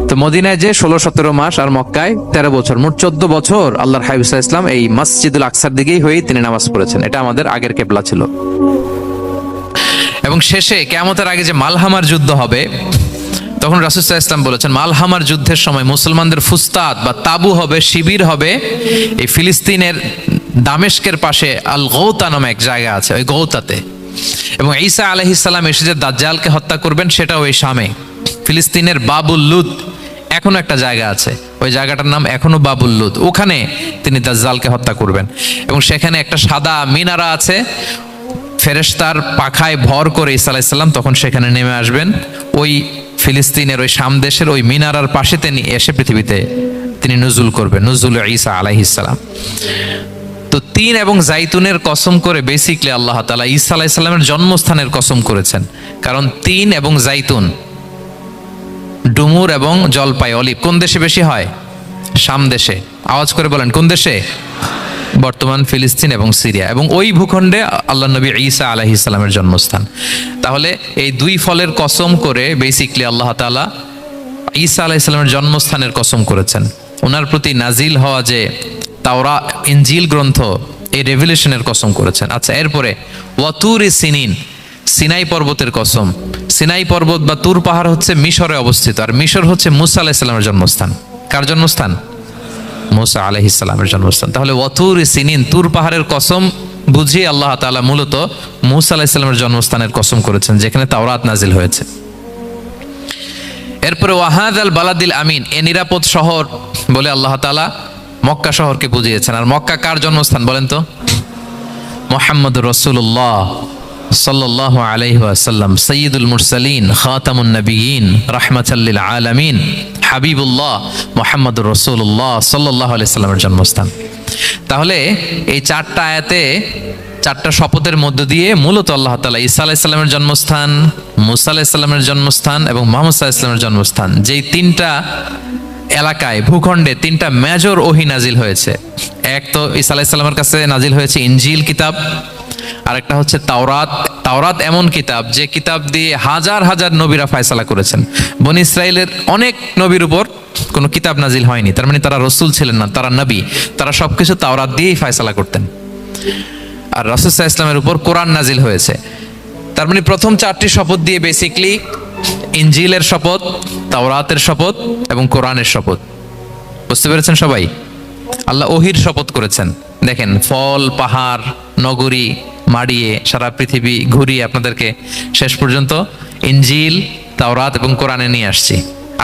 তো মদিনায় যে 16-17 মাস, আর মক্কায় 13 বছর, মোট 14 বছর আল্লাহর হাবিব সাল্লাল্লাহু আলাইহি ওয়াসাল্লাম এই মসজিদুল আকসার দিকেই হয়ে তিনি নামাজ পড়েছেন। এটা আমাদের আগের কিবলা ছিল। এবং শেষে কিয়ামতের আগে যে মালহামার যুদ্ধ হবে, তখন রাসূল সাল্লাল্লাহু আলাইহি ওয়াসাল্লাম বলেছেন মালহামার যুদ্ধের সময় মুসলমানদের ফুস্তাদ বা তাবু হবে, শিবির হবে এই ফিলিস্তিনের দামেস্কের পাশে আল গৌতা নামে এক জায়গা আছে, ওই গৌতাতে। এবং ঈসা আলাইহিস সালাম এসে যে দাজ্জালকে হত্যা করবেন, সেটাও এই শামে। ফিলিস্তিনের বাবুল লুদ এখনো একটা জায়গা আছে, ওই জায়গাটার নাম এখনো বাবুল লুদ। ওখানে তিনি দাজ্জালকে হত্যা করবেন এবং সেখানে একটা সাদা মিনারা আছে, ফেরেশতার পাখায় ভর করে ঈসা আলাইহিস সালাম তখন সেখানে নেমে আসবেন। ওই ফিলিস্তিনের ওই শাম দেশের ওই মিনারার পাশে তিনি এসে পৃথিবীতে তিনি নুজুল করবেন, নুজুল ঈসা আলাইহিস সালাম। তো তিন এবং জাইতুনের কসম করে বেসিকলি আল্লাহ তাআলা ঈসা আলাইহিস সালামের জন্মস্থানের কসম করেছেন। কারণ তিন এবং জাইতুন, ডুমুর এবং জলপাই, অলিভ কোন দেশে বেশি হয়? শাম দেশে। আওয়াজ করে বলেন কোন দেশে? বর্তমান ফিলিস্তিন এবং সিরিয়া, এবং ওই ভূখণ্ডে আল্লাহ নবী ঈসা আলাইহিস সালামের জন্মস্থান। তাহলে এই দুই ফলের কসম করে বেসিকলি আল্লাহ তাআলা ঈসা আলাইহিস সালামের জন্মস্থানের কসম করেছেন। ওনার প্রতি নাজিল হওয়া যে তাওরাত ইনজিল গ্রন্থ, এই রেভেলেশনের কসম করেছেন। আচ্ছা, এরপরে ওয়াতুরি সিনিন, সিনাই পর্বতের কসম। সিনাই পর্বত বা তুর পাহাড় হচ্ছে মিশরে অবস্থিত, আর মিশর হচ্ছে মুসা আলাইহিস সালামের জন্মস্থান। কার জন্মস্থান? মুসা আলাইহিস সালামের জন্মস্থান। তাহলে ওয়াতুরি সিনিন, তুর পাহাড়ের কসম বুঝিয়ে আল্লাহ তাআলা মূলত মুসা আলাইহিস সালামের জন্মস্থানের কসম করেছেন, যেখানে তাওরাত নাজিল হয়েছে। এরপরে ওয়াহাদাল বালাদিল আমিন, এ নিরাপদ শহর বলে আল্লাহ তাআলা মক্কা শহরকে বুঝিয়েছেন। আর মক্কা কার জন্মস্থান বলেন তো? মুহাম্মদুর রাসূলুল্লাহ সাল্লাল্লাহু আলাইহি ওয়াসাল্লাম, সাইয়্যিদুল মুরসালিন, খাতামুন নবিয়্যিন, রাহমাতাল লিল আলামিন, হাবিবুল্লাহ মুহাম্মদুর রাসূলুল্লাহ সাল্লাল্লাহু আলাইহি সাল্লামের জন্মস্থান। তাহলে এই চারটা আয়াতে, চারটা শপথের মধ্য দিয়ে মূলত আল্লাহ তাআলা ঈসা আলাইহিস সালামের জন্মস্থান, মুসা আলাইহিস সালামের জন্মস্থান এবং মুহাম্মদ সাল্লাল্লাহু আলাইহি ওয়াসাল্লামের জন্মস্থান, যেই তিনটা এলাকায়, ভূখণ্ডে তিনটা মেজর ওহী নাজিল হয়েছে। এক তো ঈসা আলাইহিস সালামের কাছে নাজিল হয়েছে ইনজিল কিতাব, আরেকটা হচ্ছে তাওরাত। তাওরাত এমন কিতাব যে কিতাব দিয়ে হাজার হাজার নবীরা ফয়সালা করেছেন। বনি ইসরাইলের অনেক নবীর উপর কোনো কিতাব নাজিল হয়নি, তার মানে তারা রসুল ছিলেন না, তারা নবী। তারা সবকিছু তাওরাত দিয়েই ফয়সালা করতেন। আর রাসূল সাল্লাল্লাহু আলাইহি ওয়াসাল্লামের উপর কোরআন নাজিল হয়েছে। তার মানে প্রথম চারটি শপথ দিয়ে বেসিকলি ইনজিলের শপথ, তাওরাতের শপথ এবং কোরআনের শপথ। বুঝতে পেরেছেন সবাই? আল্লাহ ওহির শপথ করেছেন। দেখেন, ফল, পাহাড়, নগরী মাড়িয়ে সারা পৃথিবী ঘুরিয়ে আপনাদেরকে শেষ পর্যন্ত ইনজিল, তাওরাত এবং কোরআনে নিয়ে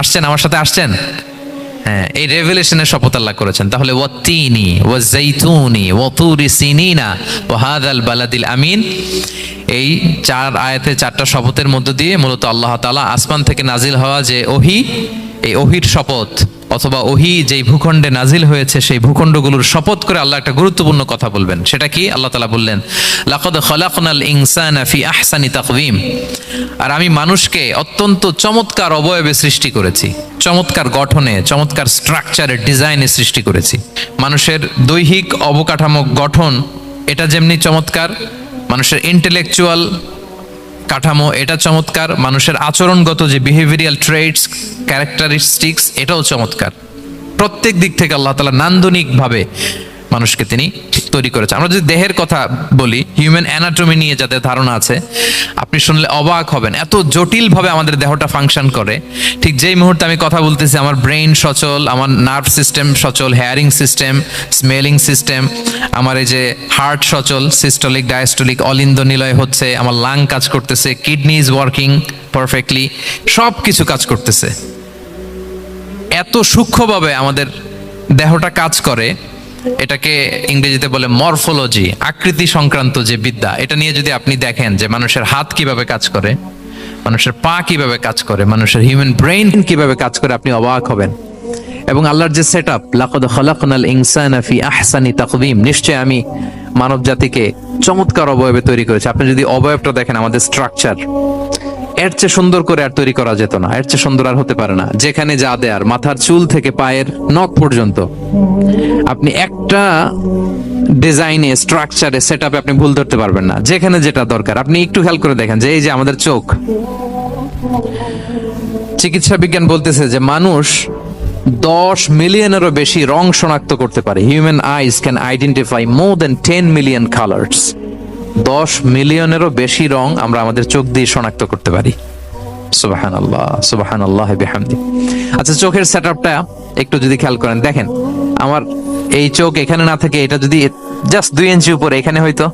আসছেন আমার সাথে আসছেন। হ্যাঁ, এই রেভেলেশনের শপথ আল্লাহ করেছেন। তাহলে ওয়াত্তিনি ওয়াজাইতুনি ওয়াতুরি সিনিনা ওয়া হাযাল বালাদিল আমিন, এই চার আয়াতে চারটা শপথের মধ্য দিয়ে মূলত আল্লাহ তাআলা আসমান থেকে নাজিল হওয়া যে ওহী, এই ওহীর শপথ অথবা ওহী যেই ভূখণ্ডে নাজিল হয়েছে সেই ভূখণ্ডগুলোর শপথ করে আল্লাহ একটা গুরুত্বপূর্ণ কথা বলবেন। সেটা কি? আল্লাহ তাআলা বললেন, লাকাদ খালাকনাল ইনসানা ফি আহসানি তাকওয়িম, আর আমি মানুষকে অত্যন্ত চমৎকার অবয়বে সৃষ্টি করেছি, চমৎকার গঠনে, চমৎকার স্ট্রাকচারের, ডিজাইনে সৃষ্টি করেছি। মানুষের দৈহিক অবকাঠামো গঠন এটা যেমনি চমৎকার, মানুষের ইন্টেলেকচুয়াল কাঠামো এটা চমৎকার, মানুষের আচরণগত যে বিহেভিয়ারাল ট্রেটস, ক্যারেক্টারিস্টিক্স এটাও চমৎকার। প্রত্যেক দিক থেকে আল্লাহ তাআলা নান্দনিকভাবে মানুষকে তিনি তৈরি করেছে। আমরা যদি দেহের কথা বলি, হিউম্যান অ্যানাটমি নিয়ে যাদের ধারণা আছে, আপনি শুনলে অবাক হবেন এত জটিলভাবে আমাদের দেহটা ফাংশন করে। ঠিক যেই মুহূর্তে আমি কথা বলতেছি, আমার ব্রেইন সচল, আমার নার্ভ সিস্টেম সচল, হেয়ারিং সিস্টেম, স্মেলিং সিস্টেম, আমার এই যে হার্ট সচল, সিস্টোলিক, ডায়াস্টোলিক, অলিন্দ নিলয় হচ্ছে, আমার লাং কাজ করতেছে, কিডনি ইজ ওয়ার্কিং পারফেক্টলি, সব কিছু কাজ করতেছে। এত সূক্ষ্মভাবে আমাদের দেহটা কাজ করে, এটাকে ইংরেজিতে বলে মরফোলজি, আকৃতি সংক্রান্ত যে বিদ্যা। এটা নিয়ে যদি আপনি দেখেন যে মানুষের হাত কিভাবে কাজ করে, মানুষের পা কিভাবে কাজ করে, মানুষের হিউম্যান ব্রেইন কিভাবে কাজ করে, আপনি অবাক হবেন। এবং আল্লাহর যে সেট আপ, লাকাদ খালাকনাল ইনসানা ফি আহসানি তাকওয়িম, নিশ্চয় আমি মানব জাতিকে চমৎকার অবয়বে তৈরি করেছি। আপনি যদি অবয়বটা দেখেন, আমাদের স্ট্রাকচার এর চেয়ে সুন্দর করে আর তৈরি করা যেত না, এর চেয়ে সুন্দর আর হতে পারে না। যেখানে যা দেয়ার, মাথার চুল থেকে পায়ের নখ পর্যন্ত, আপনি একটা ডিজাইনে, স্ট্রাকচারে, সেটআপে আপনি ভুল ধরতে পারবেন না। যেখানে যেটা দরকার, আপনি একটু খেয়াল করে দেখেন যে এই যে আমাদের চোখ, চিকিৎসা বিজ্ঞান বলতেছে যে মানুষ 10 মিলিয়নেরও বেশি রং শনাক্ত করতে পারে। Human eyes can identify more than 10 million colours. 10 মিলিয়নেরও বেশি রং আমরা আমাদের চোখ দিয়ে শনাক্ত করতে পারি। সুবহানাল্লাহ, সুবহানাল্লাহ বিহামদি। আচ্ছা, চোখের সেটআপটা একটু যদি খেয়াল করেন, দেখেন আমার এই চোখ এখানে না থেকে এটা যদি জাস্ট 2 ইঞ্চি উপরে এখানে হইতো,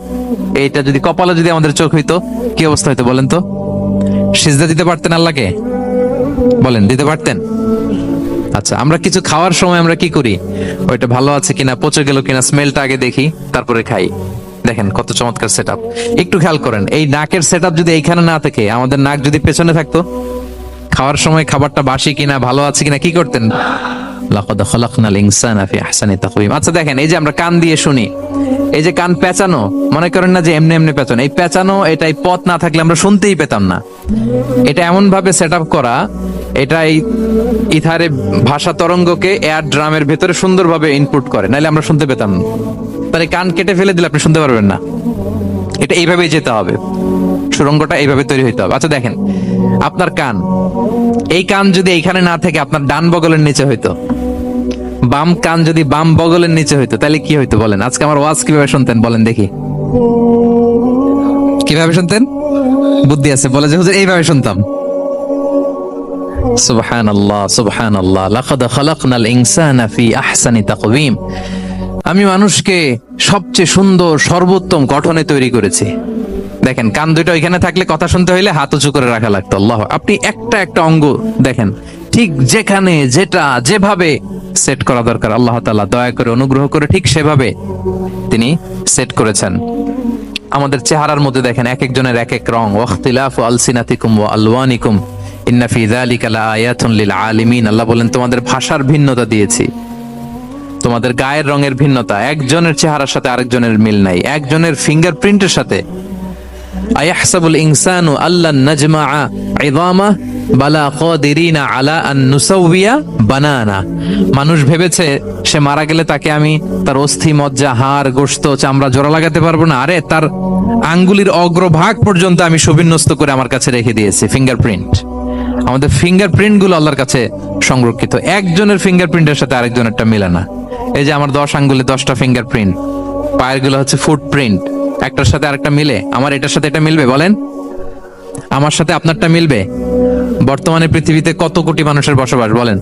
এইটা যদি কপালে যদি আমাদের চোখ হইতো, কি অবস্থা হইতো বলেন তো? সিজদা দিতে পারতেন আল্লাহকে? বলেন, দিতে পারতেন? আচ্ছা, আমরা কিছু খাওয়ার সময় আমরা কি করি, ওইটা ভালো আছে কিনা, পচে গেল কিনা, স্মেলটা আগে দেখি, তারপরে খাই। দেখেন কত চমৎকার সেটআপ। একটু খেয়াল করেন, এই নাকের সেটআপ যদি এইখানে না থাকে, আমাদের নাক যদি পেছনে থাকতো, খাওয়ার সময় খাবারটা বাসি কিনা, ভালো আছে কিনা কি করতেন? লাকাদ খালাকনাল ইনসানা ফি আহসানি তাকওয়িম। আচ্ছা দেখেন, এই যে আমরা কান দিয়ে শুনি, এই যে কান পেঁচানো, মনে করেন না যে এমনি এমনি পেঁচানো, এই পেঁচানো, এটাই পথ না থাকলে আমরা শুনতেই পেতাম না। এটা এমন ভাবে সেটআপ করা, এটা এই ইথারে ভাষা তরঙ্গকে এয়ার ড্রামের ভেতরে সুন্দরভাবে ইনপুট করে, নাহলে আমরা শুনতে পেতাম না। তাহলে কান কেটে ফেলে দিলে আপনি শুনতে পারবেন না। এটা এইভাবেই যেতে হবে, সুরঙ্গটা এইভাবে তৈরি হইতে হবে। আচ্ছা দেখেন, আপনার কান, এই কান যদি এইখানে না থেকে আপনার ডান বগলের নিচে হইতো, বাম কান যদি বাম বগলের নিচে হইতো, তাহলে কি হইতো বলেন? আজকে আমার ওয়াজ কিভাবে শুনতেন বলেন দেখি, কিভাবে শুনতেন? বুদ্ধি আছে বলে যে হুজুর এইভাবে শুনতাম। সুবহানাল্লাহ, সুবহানাল্লাহ। লাকাদ খালাকনাল ইনসানা ফি আহসানি তাকওয়িম। আমি মানুষকে সবচেয়ে সুন্দর সর্বোত্তম গঠনে তৈরি করেছি। দেখেন, কান দুটো এখানে থাকলে কথা শুনতে হইলে হাত উঁচু করে রাখা লাগতো। আল্লাহ, আপনি একটা একটা অঙ্গ দেখেন, ঠিক যেখানে যেটা যেভাবে সেট করা দরকার, আল্লাহ তাআলা দয়া করে অনুগ্রহ করে ঠিক সেভাবে তিনি সেট করেছেন। আমাদের চেহারার মধ্যে দেখেন এক একজনের এক এক রং। ওয়াখতিলাফু আলসিনাতিকুম ওয়া আলওয়ানিকুম ইন্না ফি যালিকা লাআয়াতুন লিল আলিমিন। আল্লাহ বলেন, তোমাদের ভাষার ভিন্নতা দিয়েছি, তোমাদের গায়ের রঙের ভিন্নতা, একজনের চেহারার সাথে আরেকজনের মিল নাই, একজনের ফিঙ্গারপ্রিন্টের সাথে। আয়াহসাবুল ইনসানু আল্লান নাজমাআ ইযামা বালা কাদিরিনা আলা আন নুসাউবিয়া বানানা। মানুষ ভেবেছে সে মারা গেলে তাকে আমি তার অস্থি মজ্জা হাড় গোশত চামড়া জোড়া লাগাতে পারবো না। আরে, তার আঙ্গুলির অগ্রভাগ পর্যন্ত আমি সুবিন্যস্ত করে আমার কাছে রেখে দিয়েছি, ফিঙ্গারপ্রিন্ট। আমাদের ফিঙ্গারপ্রিন্ট গুলো আল্লাহর কাছে সংরক্ষিত, একজনের ফিঙ্গারপ্রিন্টের সাথে আরেকজনেরটা মিলে না। এই যে আমার 10 আঙ্গুলে 10টা ফিঙ্গারপ্রিন্ট, পায়ের গুলো হচ্ছে ফুটপ্রিন্ট, একটার সাথে আরেকটা মিলে? আমার এটার সাথে এটা মিলবে বলেন? আমার সাথে আপনারটা মিলবে? বর্তমানে পৃথিবীতে কত কোটি মানুষের বসবাস বলেন?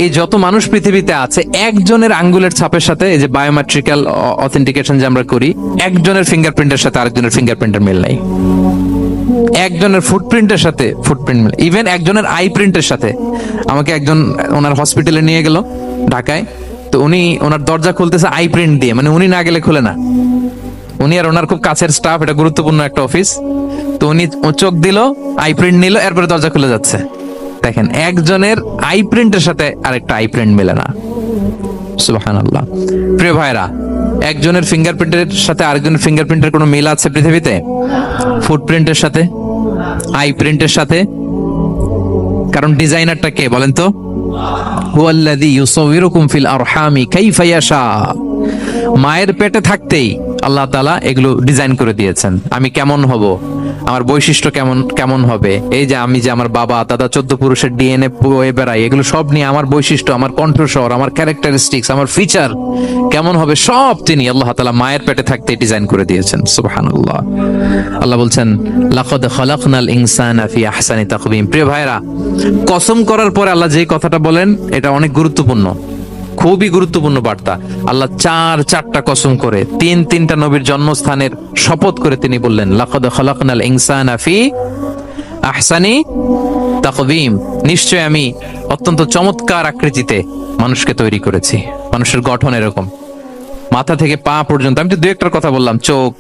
এই যত মানুষ পৃথিবীতে আছে, একজনের আঙ্গুলের ছাপের সাথে, এই যে বায়োমেট্রিক্যাল অথেন্টিকেশন যে আমরা করি, একজনের ফিঙ্গারপ্রিন্টের সাথে আরেকজনের ফিঙ্গারপ্রিন্টের মিল নাই। একজনের ফুটপ্রিন্টের সাথে ফুটপ্রিন্ট মিল, ইভেন একজনের আই প্রিন্টের সাথে। আমাকে একজন ওনার হসপিটালে নিয়ে গেল ঢাকায়, তো উনি ওনার দরজা খুলতেছে আই প্রিন্ট দিয়ে, মানে উনি না গেলে খুলে না। উনি আর ওনার খুব কাছের স্টাফ, এটা গুরুত্বপূর্ণ একটা অফিস, তো উনি চোখ দিল, আই প্রিন্ট নিল, এরপরে দরজা খুলে যাচ্ছে। দেখেন, একজনের আই প্রিন্টের সাথে আরেকটা আই প্রিন্ট মেলে না। সুবহানাল্লাহ। প্রিয় ভাইরা, একজনের ফিঙ্গারপ্রিন্টের সাথে আরেকজনের ফিঙ্গারপ্রিন্টের কোনো মিল আছে পৃথিবীতে? ফুটপ্রিন্টের সাথে, আই প্রিন্টের সাথে? কারণ ডিজাইনারটা কে বলেন তো? হুয়াল্লাযী ইউসাউবিরুকুম ফিল আরহামি কাইফা ইয়াশা। মায়ের পেটে থাকতেই আল্লাহ তাআলা এগুলো ডিজাইন করে দিয়েছেন। আমি কেমন হব, আমার বৈশিষ্ট্য কেমন কেমন হবে, এই যে আমি যে আমার বাবা দাদা 14 পুরুষের ডিএনএ বয়ে বেড়াই, এগুলো সব নিয়ে আমার বৈশিষ্ট্য, আমার কণ্ঠস্বর, আমার ক্যারেক্টারিস্টিক্স, আমার ফিচার কেমন হবে, সব তিনি আল্লাহ তাআলা মায়ের পেটে থাকতেই ডিজাইন করে দিয়েছেন। সুবহানাল্লাহ। আল্লাহ বলছেন, লাকাদ খালাকনাল ইনসানা ফি আহসানি তাকওয়িম। প্রিয় ভাইরা, কসম করার পরে আল্লাহ যে কথাটা বলেন, এটা অনেক গুরুত্বপূর্ণ, খুবই গুরুত্বপূর্ণ বার্তা। আল্লাহ চারটা কসম করে, তিনটা নবীর জন্মস্থানের শপথ করে তিনি বললেন, লাকাদ খালাকনাল ইনসানা ফি আহসানি তাকওয়িম। নিশ্চয় আমি অত্যন্ত চমৎকার আকৃতিতে মানুষকে তৈরি করেছি। মানুষের গঠন এরকম, মাথা থেকে পা পর্যন্ত। আমি তো দু একটার কথা বললাম, চোখ,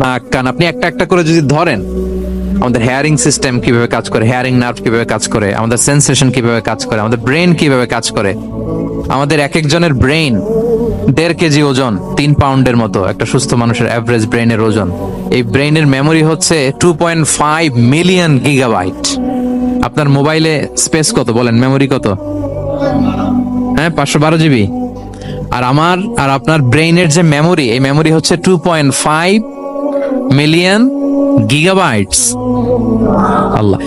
নাক, কান, আপনি একটা একটা করে যদি ধরেন, আমাদের হেয়ারিং সিস্টেম কিভাবে কাজ করে, হেয়ারিং নার্ভ কিভাবে কাজ করে, আমাদের সেন্সেশন কিভাবে কাজ করে, আমাদের ব্রেন কিভাবে কাজ করে। আমাদের এক একজনের ব্রেন 1.5 কেজি ওজন, 3 পাউন্ডের মতো একটা সুস্থ মানুষের অ্যাভারেজ ব্রেনের ওজন। এই ব্রেনের মেমোরি হচ্ছে 2.5 মিলিয়ন গিগাবাইট। আপনার মোবাইলে স্পেস কত বলেন, মেমোরি কত? হ্যাঁ, 512 জিবি। আর আমার আর আপনার ব্রেইনের যে মেমোরি, এই মেমোরি হচ্ছে 2.5 মিলিয়ন গিগাবাইটস। আল্লাহ,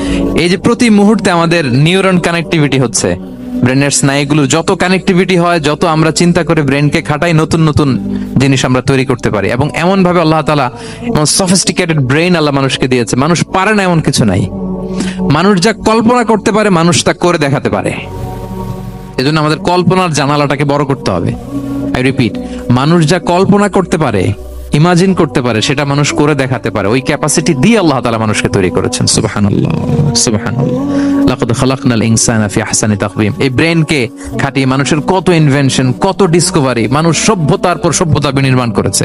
এই যে প্রতি মুহূর্তে আমাদের নিউরন কানেক্টিভিটি হচ্ছে, ব্রেনের স্নায়ুগুলো যত কানেক্টিভিটি হয়, যত আমরা চিন্তা করে ব্রেনকে খাটাই, নতুন নতুন জিনিস আমরা তৈরি করতে পারি। এবং এমন ভাবে আল্লাহ তাআলা সফিস্টিকেটেড ব্রেন আল্লাহ মানুষকে দিয়েছে, মানুষ পারে না এমন কিছু নাই। মানুষ যা কল্পনা করতে পারে, মানুষ তা করে দেখাতে পারে। এজন্য আমাদের কল্পনার জানালাটাকে বড় করতে হবে। আই রিপিট, মানুষ যা কল্পনা করতে পারে, ইমাজিন করতে পারে, সেটা মানুষ করে দেখাতে পারে। ওই ক্যাপাসিটি দিয়ে আল্লাহ তাআলা মানুষকে তৈরি করেছেন। সুবহানাল্লাহ, সুবহানাল্লাহ। লাকাদ খালাকনাল ইনসানা ফি আহসানি তাকওয়িম। এই ব্রেনকে খাটিয়ে মানুষের কত ইনভেনশন, কত ডিসকভারি, মানুষ সভ্যতার পর সভ্যতা বিনির্মাণ করেছে।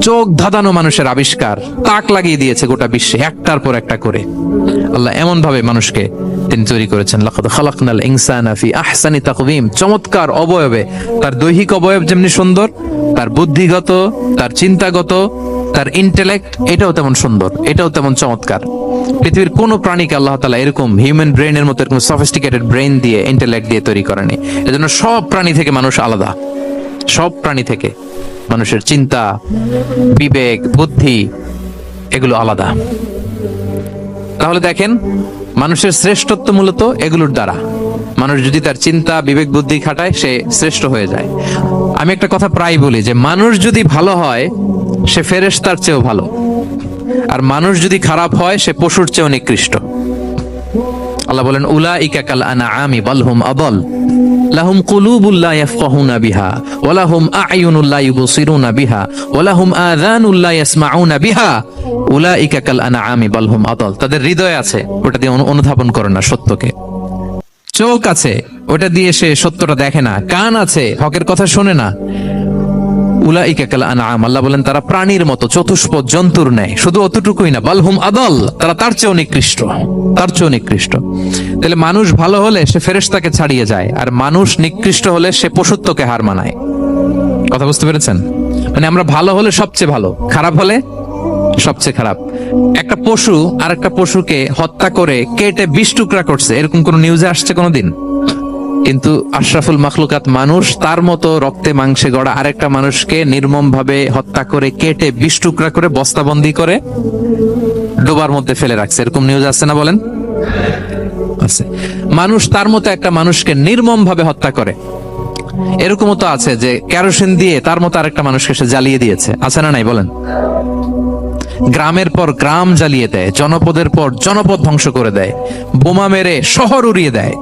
চোখ ধাঁধানো মানুষের আবিষ্কার তাক লাগিয়ে দিয়েছে গোটা বিশ্বে, একটার পর একটা করে। আল্লাহ এমন ভাবে মানুষকে তিনি তৈরি করেছেন। লাকাদ খালাকনাল ইনসানা ফি আহসানি তাকওয়িম। চমৎকার অবয়বে, তার দৈহিক অবয়ব যেমনি সুন্দর, তার বুদ্ধিগত, তার চিন্তাগত, তার ইন্টেলেক্ট, এটাও তেমন সুন্দর, এটাও তেমন চমৎকার। পৃথিবীর কোন প্রাণীকে আল্লাহ তাআলা এরকম হিউম্যান ব্রেইনের মতো এরকম সফিস্টিকেটেড ব্রেইন দিয়ে, ইন্টেলেক্ট দিয়ে তৈরি করেনি। এজন্য সব প্রাণী থেকে মানুষ আলাদা। সব প্রাণী থেকে মানুষের চিন্তা, বিবেক, বুদ্ধি এগুলো আলাদা। তাহলে দেখেন, মানুষের শ্রেষ্ঠত্ব মূলত এগুলোর দ্বারা। মানুষ যদি তার চিন্তা, বিবেক, বুদ্ধি খাটায়, সে শ্রেষ্ঠ হয়ে যায়। আমি একটা কথা প্রায় বলি যে মানুষ যদি ভালো হয় সে ফেরেশতার চেয়েও ভালো, আর মানুষ যদি খারাপ হয় সে পশুর চেয়েও নিকৃষ্ট। আল্লাহ বলেন, উলাইকা কাল আনআমি বাল হুম আদাল লাহুম কুলুবুল লা ইয়াফকাহুনা বিহা ওয়া লাহুম আ'য়ুনুল লা ইউবসিরুনা বিহা ওয়া লাহুম আযানুল লা ইয়াসমাউনা বিহা উলাইকা কাল আনআমি বাল হুম আদাল। তাদের হৃদয় আছে, ওটা দিয়ে অনুধাবন করে না সত্যকে। চোখ আছে, ওটা দিয়ে সে সত্যটা দেখে না। কান আছে, হকের কথা শোনে না। উলাইকা কাল আনআম, আল্লাহ বলেন তারা প্রাণীর মতো, চতুষ্পদ জন্তুর ন্যায়। শুধু অতটুকুই না, বাল হুম আদাল, তারা তার চেয়েও নিকৃষ্ট, তার চেয়েও নিকৃষ্ট। তাহলে মানুষ ভালো হলে সে ফেরেশতাকে ছাড়িয়ে যায়, আর মানুষ নিকৃষ্ট হলে সে পশুত্বকে হার মানায়। কথা বুঝতে পেরেছেন? মানে আমরা ভালো হলে সবচেয়ে ভালো, খারাপ হলে সবচেয়ে খারাপ। একটা পশু আর একটা পশুকে হত্যা করে কেটে 20 টুকরা করছে, এরকম কোন নিউজে আসছে কোনোদিন? কিন্তু আশরাফুল মাখলুকাত মানুষ তার মতো রক্তে মাংসে গড়া আরেকটা মানুষকে নির্মম ভাবে হত্যা করে কেটে 20 টুকরা করে বস্তাবন্দি করে ডোবার মধ্যে ফেলে রাখছে, এরকম নিউজ আছে না বলেন? আছে। মানুষ তার মতো একটা মানুষকে নির্মম ভাবে হত্যা করে। এরকমও তো আছে যে কেরোসিন দিয়ে তার মতো আরেকটা মানুষকে সে জ্বালিয়ে দিয়েছে, আছে না নাই বলেন? গ্রামের পর গ্রাম জ্বালিয়ে দেয়, জনপদের পর জনপদ ধ্বংস করে দেয়, বোমা মেরে শহর উড়িয়ে দেয়।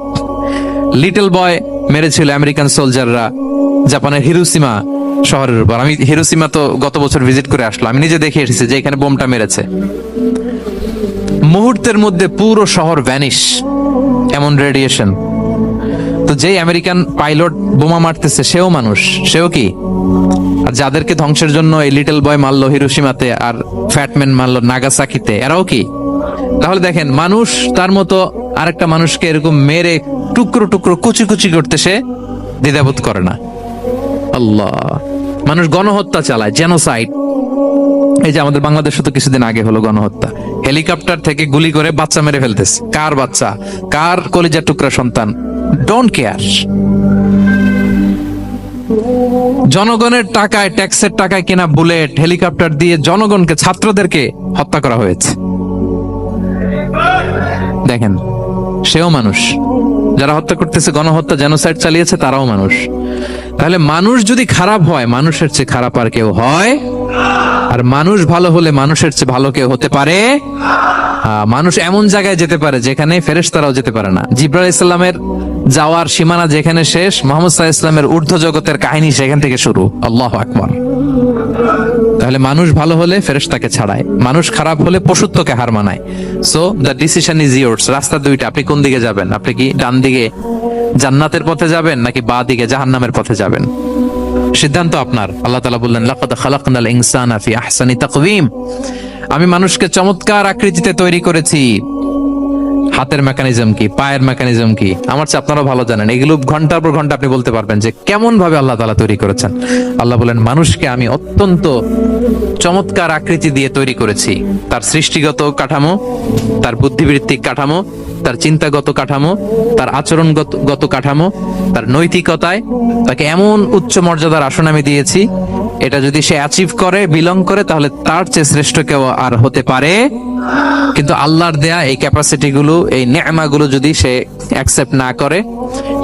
লিটল বয় মেরেছিল আমেরিকান সোলজাররা জাপানের হিরোশিমা শহরের উপর। আমি হিরোশিমা তো গত বছর ভিজিট করে আসলাম, আমি নিজে দেখে এসেছি যে এখানে বোমটা মেরেছে। মুহূর্তের মধ্যে পুরো শহর ভ্যানিশ, এমন রেডিয়েশন। তো যেই আমেরিকান পাইলট বোমা মারতেছে সেও মানুষ, সেও কি? আর যাদেরকে ধ্বংসের জন্য এই লিটল বয় মারলো হিরোশিমাতে আর ফ্যাটম্যান মারলো নাগাসাকিতে, এরাও কি? তাহলে দেখেন, মানুষ তার মতো আরেকটা মানুষকে এরকম মেরে টুকরো টুকরো কুচি কুচি করতে সে দ্বিধাবোধ করে না। আল্লাহ, মানুষ গণহত্যা চালায়, জেনোসাইড। এই যে আমাদের বাংলাদেশে তো কিছুদিন আগে হলো গণহত্যা, হেলিকপ্টার থেকে গুলি করে বাচ্চা মেরে ফেলতেছে। কার বাচ্চা, কার কলিজার টুকরা সন্তান, ডোন্ট কেয়ার। জনগণের টাকায়, ট্যাক্সের টাকায় কেনা বুলেট, হেলিকপ্টার দিয়ে জনগণকে, ছাত্রদেরকে হত্যা করা হয়েছে। দেখেন, সেও মানুষ। যারা হত্যা করতেছে, গণহত্যা, জেনোসাইড চালিয়েছে, তারাও মানুষ। তাহলে মানুষ যদি খারাপ হয়, মানুষের চেয়ে খারাপ আর কেউ হয়? আর মানুষ ভালো হলে মানুষের চেয়ে ভালো কেউ হতে পারে? মানুষ এমন জায়গায় যেতে পারে যেখানে ফেরেশতারাও যেতে পারে না। জিবরাইল ইসলামের যাওয়ার সীমানা যেখানে শেষ, মুহাম্মদ সাল্লাল্লাহু আলাইহি ওয়াসাল্লামের ঊর্ধ্ব জগতের কাহিনী সেখান থেকে শুরু। আল্লাহু আকবার। তাহলে মানুষ ভালো হলে ফেরেশতাকে ছাড়ায়, মানুষ খারাপ হলে পশুত্বকে হার মানায়। So the decision is yours. রাস্তা দুইটা, আপনি কোন দিকে যাবেন? আপনি কি ডান দিকে জান্নাতের পথে যাবেন নাকি বাঁ দিকে জাহান্নামের পথে যাবেন? সিদ্ধান্ত আপনার। আল্লাহ তাআলা বললেন, লাকাদ খালাকনাল ইনসানা ফি আহসানি তাকওয়িম। আমি মানুষকে চমৎকার আকৃতিতে তৈরি করেছি। হাতের মেকানিজম কি, পায়ের মেকানিজম কি, আমার চেয়ে আপনারা ভালো জানেন। এগুলো ঘন্টার পর ঘন্টা আপনি বলতে পারবেন যে কেমন ভাবে আল্লাহ তাআলা তৈরি করেছেন। আল্লাহ বলেন, মানুষকে আমি অত্যন্ত চমৎকার আকৃতি দিয়ে তৈরি করেছি। তার সৃষ্টিগত কাঠামো, তার বুদ্ধিবৃত্তিক কাঠামো, তার চিন্তাগত কাঠামো, তার আচরণগত কাঠামো, তার নৈতিকতায় তাকে এমন উচ্চ মর্যাদার আসন আমি দিয়েছি, এটা যদি সে অ্যাচিভ করে, বিলং করে, তাহলে তার চেয়ে শ্রেষ্ঠ কেউ আর হতে পারে? কিন্তু আল্লাহর দেয়া এই ক্যাপাসিটি গুলো, এই নেয়ামাগুলো যদি সে অ্যাকসেপ্ট না করে,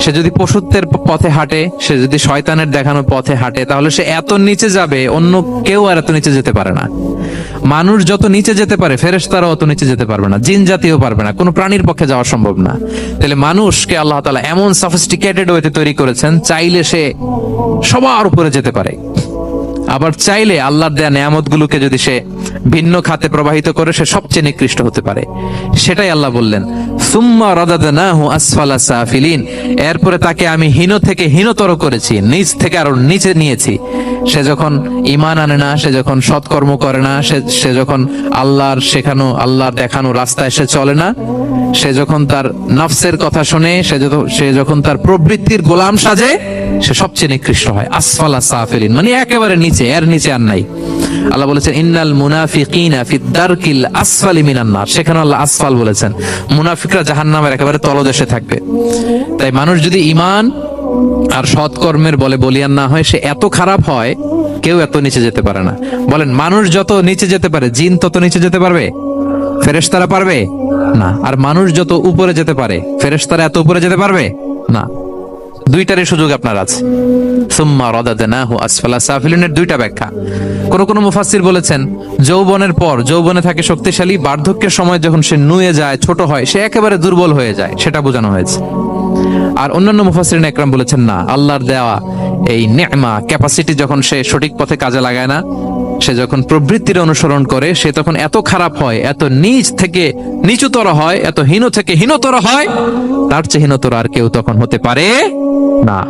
সে যদি পশুত্বের পথে হাঁটে, সে যদি শয়তানের দেখানো পথে হাঁটে, তাহলে সে এত নিচে যাবে, অন্য কেউ আর এত নিচে যেতে পারে না। মানুষ যত নিচে যেতে পারে, ফেরেশতারাও অত নিচে যেতে পারবে না, জিন জাতিও পারবে না, কোনো প্রাণীর পক্ষে যাওয়া সম্ভব না। তাহলে মানুষকে আল্লাহ তাআলা এমন সফিস্টিকেটেড ওয়েতে তৈরি করেছেন, চাইলে সে সবার উপরে যেতে পারে। আবার চাইলে আল্লাহর দেয়া নেয়ামতগুলোকে যদি সে ভিন্ন খাতে প্রবাহিত করে সে সবচেয়ে নিকৃষ্ট হতে পারে। সেটাই আল্লাহ বললেন, সুম্মা রাদাদনাহু আসফালা সাফিলিন, এরপরে তাকে আমি হীন থেকে হীনতর করেছি, নিচ থেকে আরো নিচে নিয়েছি। সে যখন ঈমান আনে না, সে যখন সৎকর্ম করে না, সে যখন আল্লাহর শেখানো আল্লাহর দেখানো রাস্তায় সে চলে না, সে যখন তার নফসের কথা শুনে, সে যখন তার প্রবৃত্তির গোলাম সাজে, সে সবচেয়ে নিকৃষ্ট হয়। আসফালা সাফিলিন মানে একেবারে নিচে, এর নিচে আর নাই। আল্লাহ বলেছেন ইন্নাল মুনাফিকিনা ফিদ দারকিল আসফালি মিনান নার, সেখানে আল্লাহ আসফাল বলেছেন। মুনাফিকরা জাহান্নামের একেবারে তলদেশে থাকবে। তাই মানুষ যদি ঈমান আর সৎকর্মের বলে বলিয়ান না হয়, সে এত খারাপ হয় কেউ এত নিচে যেতে পারে না। বলেন, মানুষ যত নিচে যেতে পারে জিন তত নিচে যেতে পারবে? ফেরেশতারা পারবে না। আর মানুষ যত উপরে যেতে পারে ফেরেশতারা এত উপরে যেতে পারবে না। দুইটারই সুযোগ আপনার আছে। সুম্মা রাদাদনাহু আসফালা সাফিলিনের দুইটা ব্যাখ্যা। কোন মুফাসসির বলেছেন যৌবনের পর, যৌবনে থাকে শক্তিশালী, বার্ধক্যের সময় যখন সে নুয়ে যায়, ছোট হয়, সে একেবারে দুর্বল হয়ে যায়, সেটা বোঝানো হয়েছে। আর অন্যান্য মুফাসসিরিন একরাম বলেছেন না, আল্লাহর দেওয়া এই নেয়মা ক্যাপাসিটি যখন সে সঠিক পথে কাজে লাগায় না, সে যখন প্রবৃত্তির অনুসরণ করে, সে তখন এত খারাপ হয়, এত নিচ থেকে নিচুতর হয়, এত হীন থেকে হীনতর হয়, তার চেয়ে হীনতর আর কেউ তখন হতে পারে না।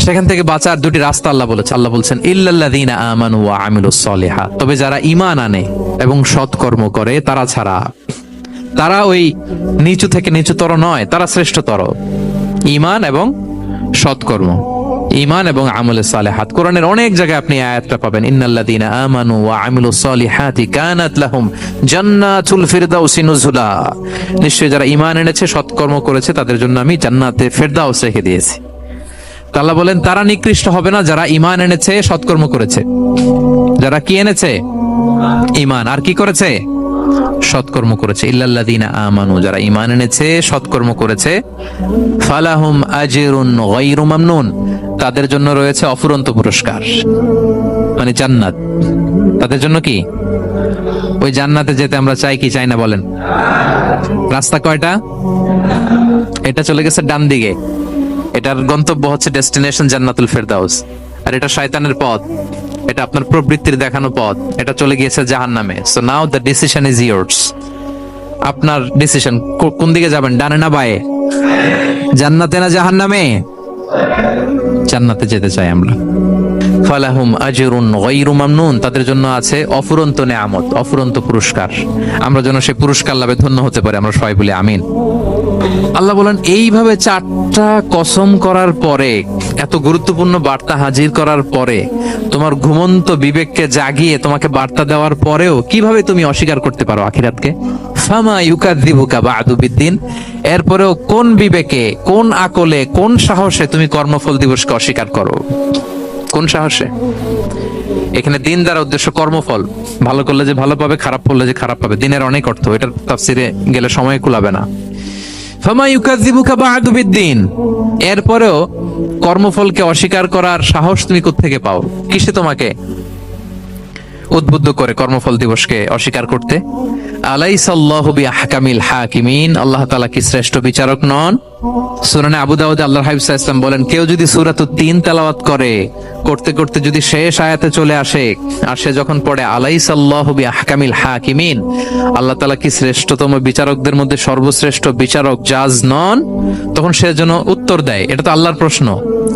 সেখান থেকে বাঁচার দুটি রাস্তা আল্লাহ বলেছে। আল্লাহ বলছেন ইল্লাল্লাযীনা আমানু ওয়া আমিলুস সলিহাত, তবে যারা ঈমান আনে এবং সৎকর্ম করে তারা ছাড়া। তারা ওই নিচু থেকে নিচুতর নয়, তারা শ্রেষ্ঠতর। ঈমান এবং সৎকর্ম, ঈমান এবং আমলে সালেহাত। কোরআনের অনেক জায়গায় আপনি আয়াতটা পাবেন, ইন্নাল্লাযীনা আমানু ওয়া আমিলুস সলিহাতি কানাত লাহুম জান্নাতুল ফিরদাউসি নুজুলা, নিশ্চয়ই যারা ঈমান এনেছে সৎকর্ম করেছে তাদের জন্য আমি জান্নাতে ফিরদাউস রেখে দিয়েছি। আল্লাহ বলেন তারা নিকৃষ্ট হবে না যারা ঈমান এনেছে সৎকর্ম করেছে। যারা কি এনেছে? ঈমান। আর কি করেছে? সৎকর্ম করেছে। ইল্লাল্লাযীনা আমানু, যারা ঈমান এনেছে সৎকর্ম করেছে, ফালাহুম আজরুন গায়রু মামনুন, তাদের জন্য রয়েছে অফুরন্ত পুরস্কার, মানে জান্নাত। তাদের জন্য কি? ওই জান্নাতে যেতে আমরা চাই কি চাই না বলেন? রাস্তা কয়টা? এটা চলে গেছে ডান দিকে, এটার গন্তব্য হচ্ছে ডেস্টিনেশন জান্নাতুল ফেরদাউস। আর এটা শয়তানের পথ, এটা আপনার প্রবৃত্তির দেখানো পথ, এটা চলে গিয়েছে জাহান্নামে। So now the decision is years. আপনার ডিসিশন, কোন দিকে যাবেন, ডানে না বায়ে? জান্নাতে না জাহান্নামে? জান্নাতে যেতে চাই আমরা। ফালাহুম আজরুন গায়রু মামনুন, তাদের জন্য আছে অফুরন্ত নেয়ামত, অফুরন্ত পুরস্কার। আমরা যেন সেই পুরস্কার লাভে ধন্য হতে পারি, আমরা সবাই বলি আমিন। আল্লাহ বলেন এইভাবে চারটা কসম করার পরে, এত গুরুত্বপূর্ণ বার্তা হাজির করার পরে, তোমার ঘুমন্ত বিবেককে জাগিয়ে তোমাকে বার্তা দেওয়ার পরেও কিভাবে তুমি অস্বীকার করতে পারো আখিরাতকে? ফামা ইউকাযযিবুকা বা'দু বিদ্দিন, এরপরেও কোন বিবেকে, কোন আকলে, কোন সাহসে তুমি কর্মফল দিবসকে অস্বীকার করো? কোন সাহসে? এখানে দিন দ্বারা উদ্দেশ্য কর্মফল। ভালো করলে যে ভালো পাবে, খারাপ করলে যে খারাপ পাবে। দিনের অনেক অর্থ, এটার তাফসিরে গেলে সময় কুলাবে না। ফামা ইউকাযযিবুকা বা'দু বিদ্দিন, এরপরেও কর্মফলকে অস্বীকার করার সাহস তুমি কোত্থেকে পাও? কিসে তোমাকে উদ্বুদ্ধ করে কর্মফল দিবসকে অস্বীকার করতে? আলাইসাল্লাহু বিআহকামিল হাকিমিন, আল্লাহ তাআলা কি শ্রেষ্ঠ বিচারক নন? সূরা আবু দাউদে আল্লাহর হাবিব সাল্লাল্লাহু আলাইহি ওয়াসাল্লাম বলেন, কেউ যদি সূরাতুত তিন তেলাওয়াত করে, করতে করতে যদি শেষ আয়াতে চলে আসে, আর সে যখন পড়ে আলাইসাল্লাহু বিআহকামিল হাকিমিন, আল্লাহ তাআলা কি শ্রেষ্ঠতম বিচারকদের মধ্যে সর্বশ্রেষ্ঠ বিচারক জাজ নন? তখন সে যেন উত্তর দেয়, এটা তো আল্লাহর প্রশ্ন।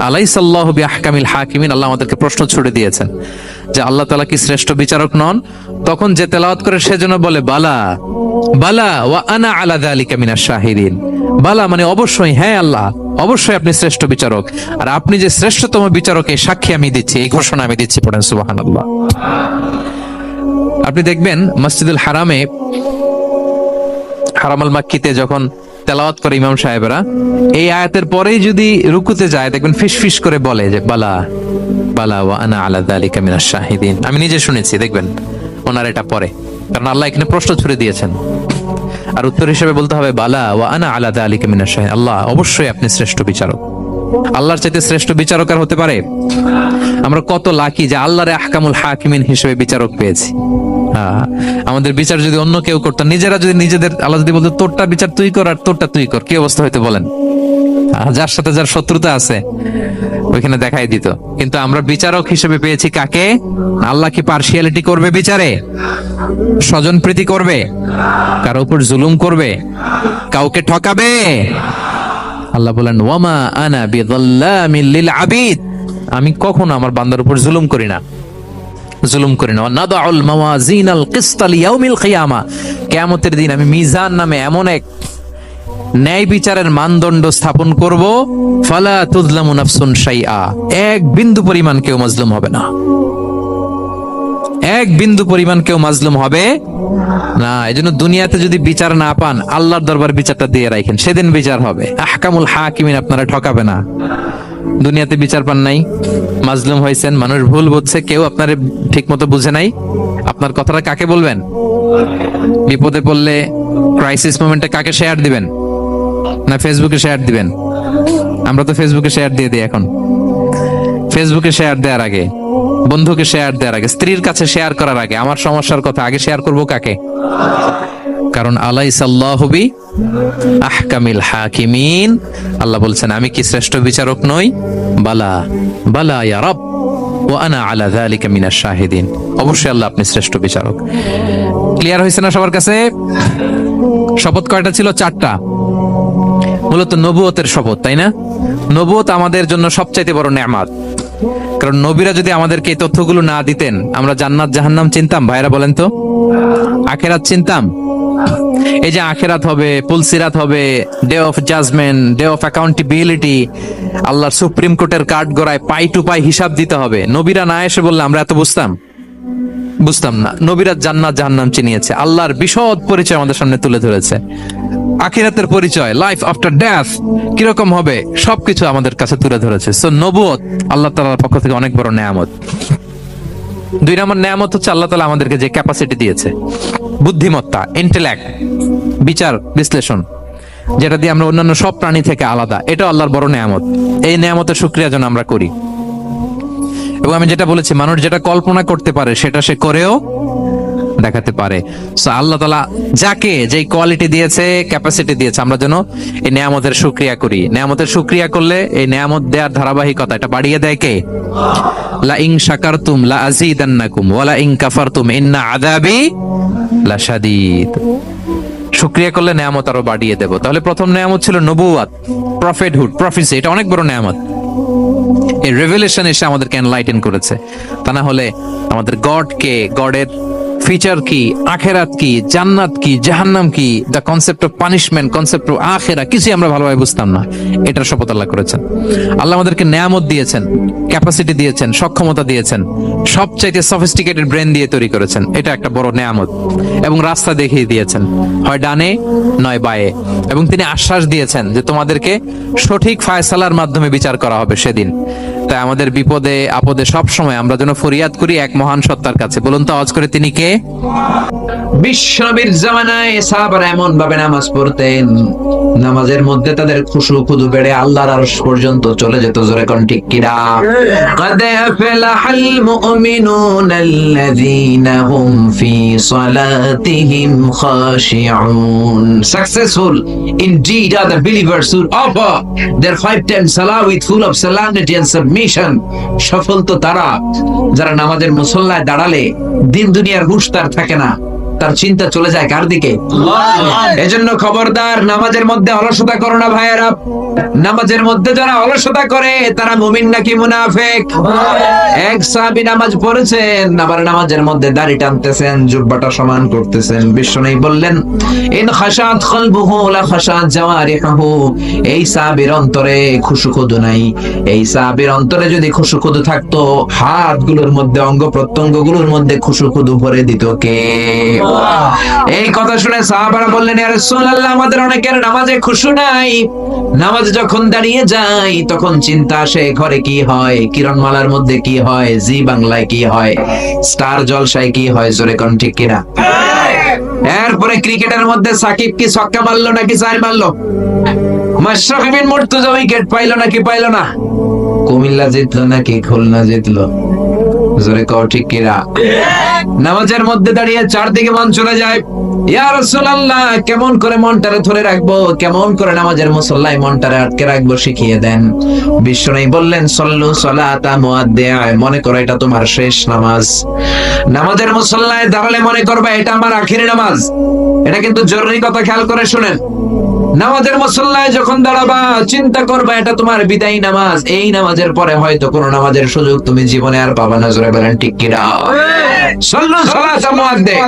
আলাইসাল্লাহু বিআহকামিল হাকিমিন, আল্লাহ আমাদেরকে প্রশ্ন ছুড়ে দিয়েছেন যে আল্লাহ তাআলা কি শ্রেষ্ঠ বিচারক নন? তখন যে তেলাওয়াত করে সে যেন বলে বালা বালা ওয়া আনা আলা যালিকা মিনাশ শাহিদিন। বালা মানে অবশ্যই, হ্যাঁ আল্লাহ অবশ্যই আপনি শ্রেষ্ঠ বিচারক, আর আপনি যে শ্রেষ্ঠতম বিচারক এই সাক্ষী আমি দিচ্ছি, এই ঘোষণা আমি দিচ্ছি। পড়েন সুবহানাল্লাহ। আপনি দেখবেন মসজিদুল হারামে, হারামাল মাক্কিতে যখন তেলাওয়াত করে ইমাম সাহেবরা, এই আয়াতের পরেই যদি রুকুতে যায় দেখবেন ফিস ফিস করে বলে যে বালা বালা ওয়া আনা আলা যালিকা মিনাশ শাহিদিন। আমি নিজে শুনেছি, দেখবেন ওনার এটা পরে, কারণ আল্লাহ এখানে প্রশ্ন ছুড়ে দিয়েছেন। আর উত্তর হিসেবে বলতে হবে বালা ওয়া আনা আলা যালিকা মিনাশ শাহিদিন, আল্লাহ অবশ্যই আপনি শ্রেষ্ঠ বিচারক। আল্লাহর চাইতে শ্রেষ্ঠ বিচারক আর হতে পারে? আমরা কত লাকি যে আল্লাহর আহকামুল হাকিমিন হিসেবে বিচারক পেয়েছি। আমাদের বিচার যদি অন্য কেউ করতো, নিজেরা যদি নিজেদের, আল্লাহ যদি বলতো তোরটা বিচার তুই কর আর তোরটা তুই কর, কি অবস্থা হইতো বলেন? যার সাথে যার শত্রুতা আছে ওইখানে দেখাই দিত। কিন্তু আমরা বিচারক হিসেবে পেয়েছি কাকে? আল্লাহ কি পার্সিয়ালিটি করবে বিচারে? স্বজন প্রীতি করবে? কারো উপর জুলুম করবে? কাউকে ঠকাবে? আল্লাহ বলেন ওয়ামা আনা বিযাল্লামিল লিল আবিদ, আমি কখনো আমার বান্দার উপর জুলুম করি না, জুলুম করি না। নাদাউল মাওয়াজিনাল কিসতা লিয়াউমিল কিয়ামা, কিয়ামতের দিন আমি মিজান নামে এমন এক ন্যায় বিচারের মানদণ্ড স্থাপন করব, ফালা তুযলামু নাফসুন শাইআ, এক বিন্দু পরিমাণ কেউ মাজলুম হবে না, এক বিন্দু পরিমাণ কেউ মাজলুম হবে না। এজন্য দুনিয়াতে যদি বিচার না পান, আল্লাহর দরবার বিচারটা দিয়ে রাখেন, সেদিন বিচার হবে। আহকামুল হাকিমিন আপনারা ঠকাবে না। দুনিয়াতে বিচার পান নাই, মাজলুম হয়েছেন, মানুষ ভুল বুঝছে, কেউ আপনার ঠিক মতো বুঝে নাই, আপনার কথাটা কাকে বলবেন? বিপদে পড়লে ক্রাইসিস মোমেন্টে কাকে শেয়ার দিবেন? না ফেসবুকে শেয়ার দিবেন? আমরা তো ফেসবুকে শেয়ার দিয়ে দিই এখন। ফেসবুকে শেয়ার দেওয়ার আগে, বন্ধুকে শেয়ার দেওয়ার আগে, স্ত্রীর কাছে শেয়ার করার আগে আমার সমস্যার কথা আগে শেয়ার করব কাকে? কারণ আলাইসাল্লাহু বি আহকামিল হাকিমিন, আল্লাহ বলছেন আমি কি শ্রেষ্ঠ বিচারক নই? বালা বালা ইয়া রব ওয়া আনা আলা যালিকা মিনাশ শাহিদিন, অবশ্যই আল্লাহ আপনি শ্রেষ্ঠ বিচারক। ক্লিয়ার হয়েছে না সবার কাছে? শপথ কয়টা ছিল? 4টা। মূলত নবুয়তের শপথ, তাই না? নবুয়ত আমাদের জন্য সবচাইতে বড় নেয়ামত। কারণ নবীরা যদি আমাদেরকে এই তথ্যগুলো না দিতেন, আমরা জান্নাত জাহান্নাম চিনতাম? ভাইরা বলেন তো, আখেরাত চিনতাম? এই যে আখেরাত হবে, পুলসিরাত হবে, day of judgement, day of accountability, আল্লাহর সুপ্রিম কোর্টের কাঠ গড়ায় পাই টু পাই হিসাব দিতে হবে, নবীরা না এসে বললে আমরা এত বুঝতাম না। নবীরা জান্নাত জাহান্নাম চিনিয়েছে, আল্লাহর বিশদ পরিচয় আমাদের সামনে তুলে ধরেছে, আখিরাতের পরিচয়, লাইফ আফটার ডেথ কিরকম হবে, সবকিছু আমাদের কাছে তুলে ধরেছে। সো নবুয়ত আল্লাহ তাআলার পক্ষ থেকে অনেক বড় নেয়ামত। 2 নম্বর নেয়ামত হচ্ছে আল্লাহ তাআলা আমাদেরকে যে ক্যাপাসিটি দিয়েছে, বুদ্ধিমত্তা, ইন্টেলেক্ট, বিচার বিশ্লেষণ, যেটা দিয়ে আমরা অন্যান্য সব প্রাণী থেকে আলাদা, এটা আল্লাহর বড় নেয়ামত। এই নেয়ামতের শুকরিয়া যেন আমরা করি। এবং আমি যেটা বলেছি, মানুষ যেটা কল্পনা করতে পারে সেটা সে করেও দেখাতে পারে। সো আল্লাহ তাআলা যাকে যেই কোয়ালিটি দিয়েছে, ক্যাপাসিটি দিয়েছে, আমরা যেন এই নেয়ামতের শুকরিয়া করি। নেয়ামতের শুকরিয়া করলে এই নেয়ামত দেওয়ার ধারাবাহিকতা এটা বাড়িয়ে দেয় কে? লা ইন শাকারতুম লা আযীদান্নাকুম ওয়া লা ইন কাফারতুম ইন্না আযাবি লাশাদীদ। শুকরিয়া করলে নেয়ামত আরো বাড়িয়ে দেব। তাহলে প্রথম নেয়ামত ছিল নবুয়ত, প্রফেটহুড, প্রফেসি, এটা অনেক বড় নেয়ামত। এই রেভেলেশন এসে আমাদেরকে এনলাইটেন করেছে। তা না হলে আমাদের গড কে, গডের ফিচার কি, আখেরাত কি, জান্নাত কি, জাহান্নাম কি, the concept of punishment, concept of আখেরা, কিছু আমরা ভালোভাবে বুঝতাম না। এটার শপথ আল্লাহ করেছেন। আল্লাহ আমাদেরকে নেয়ামত দিয়েছেন, ক্যাপাসিটি দিয়েছেন, সক্ষমতা দিয়েছেন, সবচাইতে সফিস্টিকেটেড ব্রেন দিয়ে তৈরি করেছেন, এটা একটা বড় নেয়ামত। এবং রাস্তা দেখিয়ে দিয়েছেন, হয় ডানে নয় বায়ে। এবং তিনি আশ্বাস দিয়েছেন যে তোমাদেরকে সঠিক ফায়সালার মাধ্যমে বিচার করা হবে সেদিন। তাই আমাদের বিপদে আপদে সব সময় আমরা যেন ফরিয়াদ করি এক মহান সত্তার কাছে। বলুন তো আওয়াজ করে, তিনি কে? বিশ্বনবীর জামানায় সাহাবারা এমন ভাবে নামাজ পড়তেন, নামাজের মধ্যে তাদের খুশু খুদু বেড়ে আল্লাহর আরশ পর্যন্ত চলে যেত। জোরে কোন ঠিক কিনা? قد أفلح المؤمنون الذين هم في صلاتهم خاشعون. Successful indeed are the believers who offer their 5 times salah with full of solemnity and submission. সফল তো তারা যারা নামাজের মুসল্লায় দাঁড়ালে দিন দুনিয়ার হুঁশ তার থাকে না, তার চিন্তা চলে যায় কার দিকে? এজন্য খবরদার, নামাজের মধ্যে অলসতা করো না ভাইয়েরা। নামাজের মধ্যে যারা অলসতা করে তারা মুমিন নাকি মুনাফিক? এক সাহাবী নামাজ পড়েছেন, আবার নামাজের মধ্যে দাড়ি টানতেছেন, জুব্বাটা সমান করতেছেন। বিশ্বনবী বললেন, ইন খাশাত কলবুহু লা খাশাত জাওয়ারিহু, এই সাহাবীর অন্তরে খুশুখুদু নাই। এই সাহাবীর অন্তরে যদি খুশুখুদু থাকতো, হাতগুলোর মধ্যে, অঙ্গ প্রত্যঙ্গগুলোর মধ্যে খুশুখুদু ভরে দিত কে? এই কথা শুনে সাহাবারা বললেন, ইয়া রাসূলুল্লাহ, আমাদের অনেকের নামাজে খুশু নাই। নামাজ যখন দাঁড়িয়ে যায় তখন চিন্তা আসে, ঘরে কি হয়, কিরণমালার মধ্যে কি হয়, জি বাংলায় কি হয়, স্টার জলসায় কি হয়। জোরে কোন ঠিক কিনা? এরপরে ক্রিকেটের মধ্যে সাকিব কি ছক্কা মারলো নাকি চার মারলো, মাশরাফি বিন মুর্তজা উইকেট পাইলো নাকি পাইলো না, কুমিল্লা জিতলো নাকি খুলনা জিতলো, জোরে কও ঠিক কিনা? নামাজের মধ্যে দাঁড়িয়ে চারদিকে মন চলে যায়, ইয়া রাসূলুল্লাহ কেমন করে মনটারে ধরে রাখবো, কেমন করে নামাজের মুসল্লায় মনটারে আটকে রাখবো শিখিয়ে দেন। বিশ্বনবী বললেন সল্লু সালাতা মুআদ্দিআ, মনে করো এটা তোমার শেষ নামাজ। নামাজের মুসল্লায় দাঁড়ালে মনে করবে এটা আমার আখিরি নামাজ। এটা কিন্তু জরুরি কথা, খেয়াল করে শুনেন। নামাজের মুসল্লায় যখন দাঁড়াবা চিন্তা করবা এটা তোমার বিদায়ী নামাজ। এই নামাজের পরে হয়তো কোনো নামাজের সুযোগ তুমি জীবনে আর পাবা না। জোরে বলেন ঠিক কিনা? সাল্লু সালাতা মুআদ্দিআ,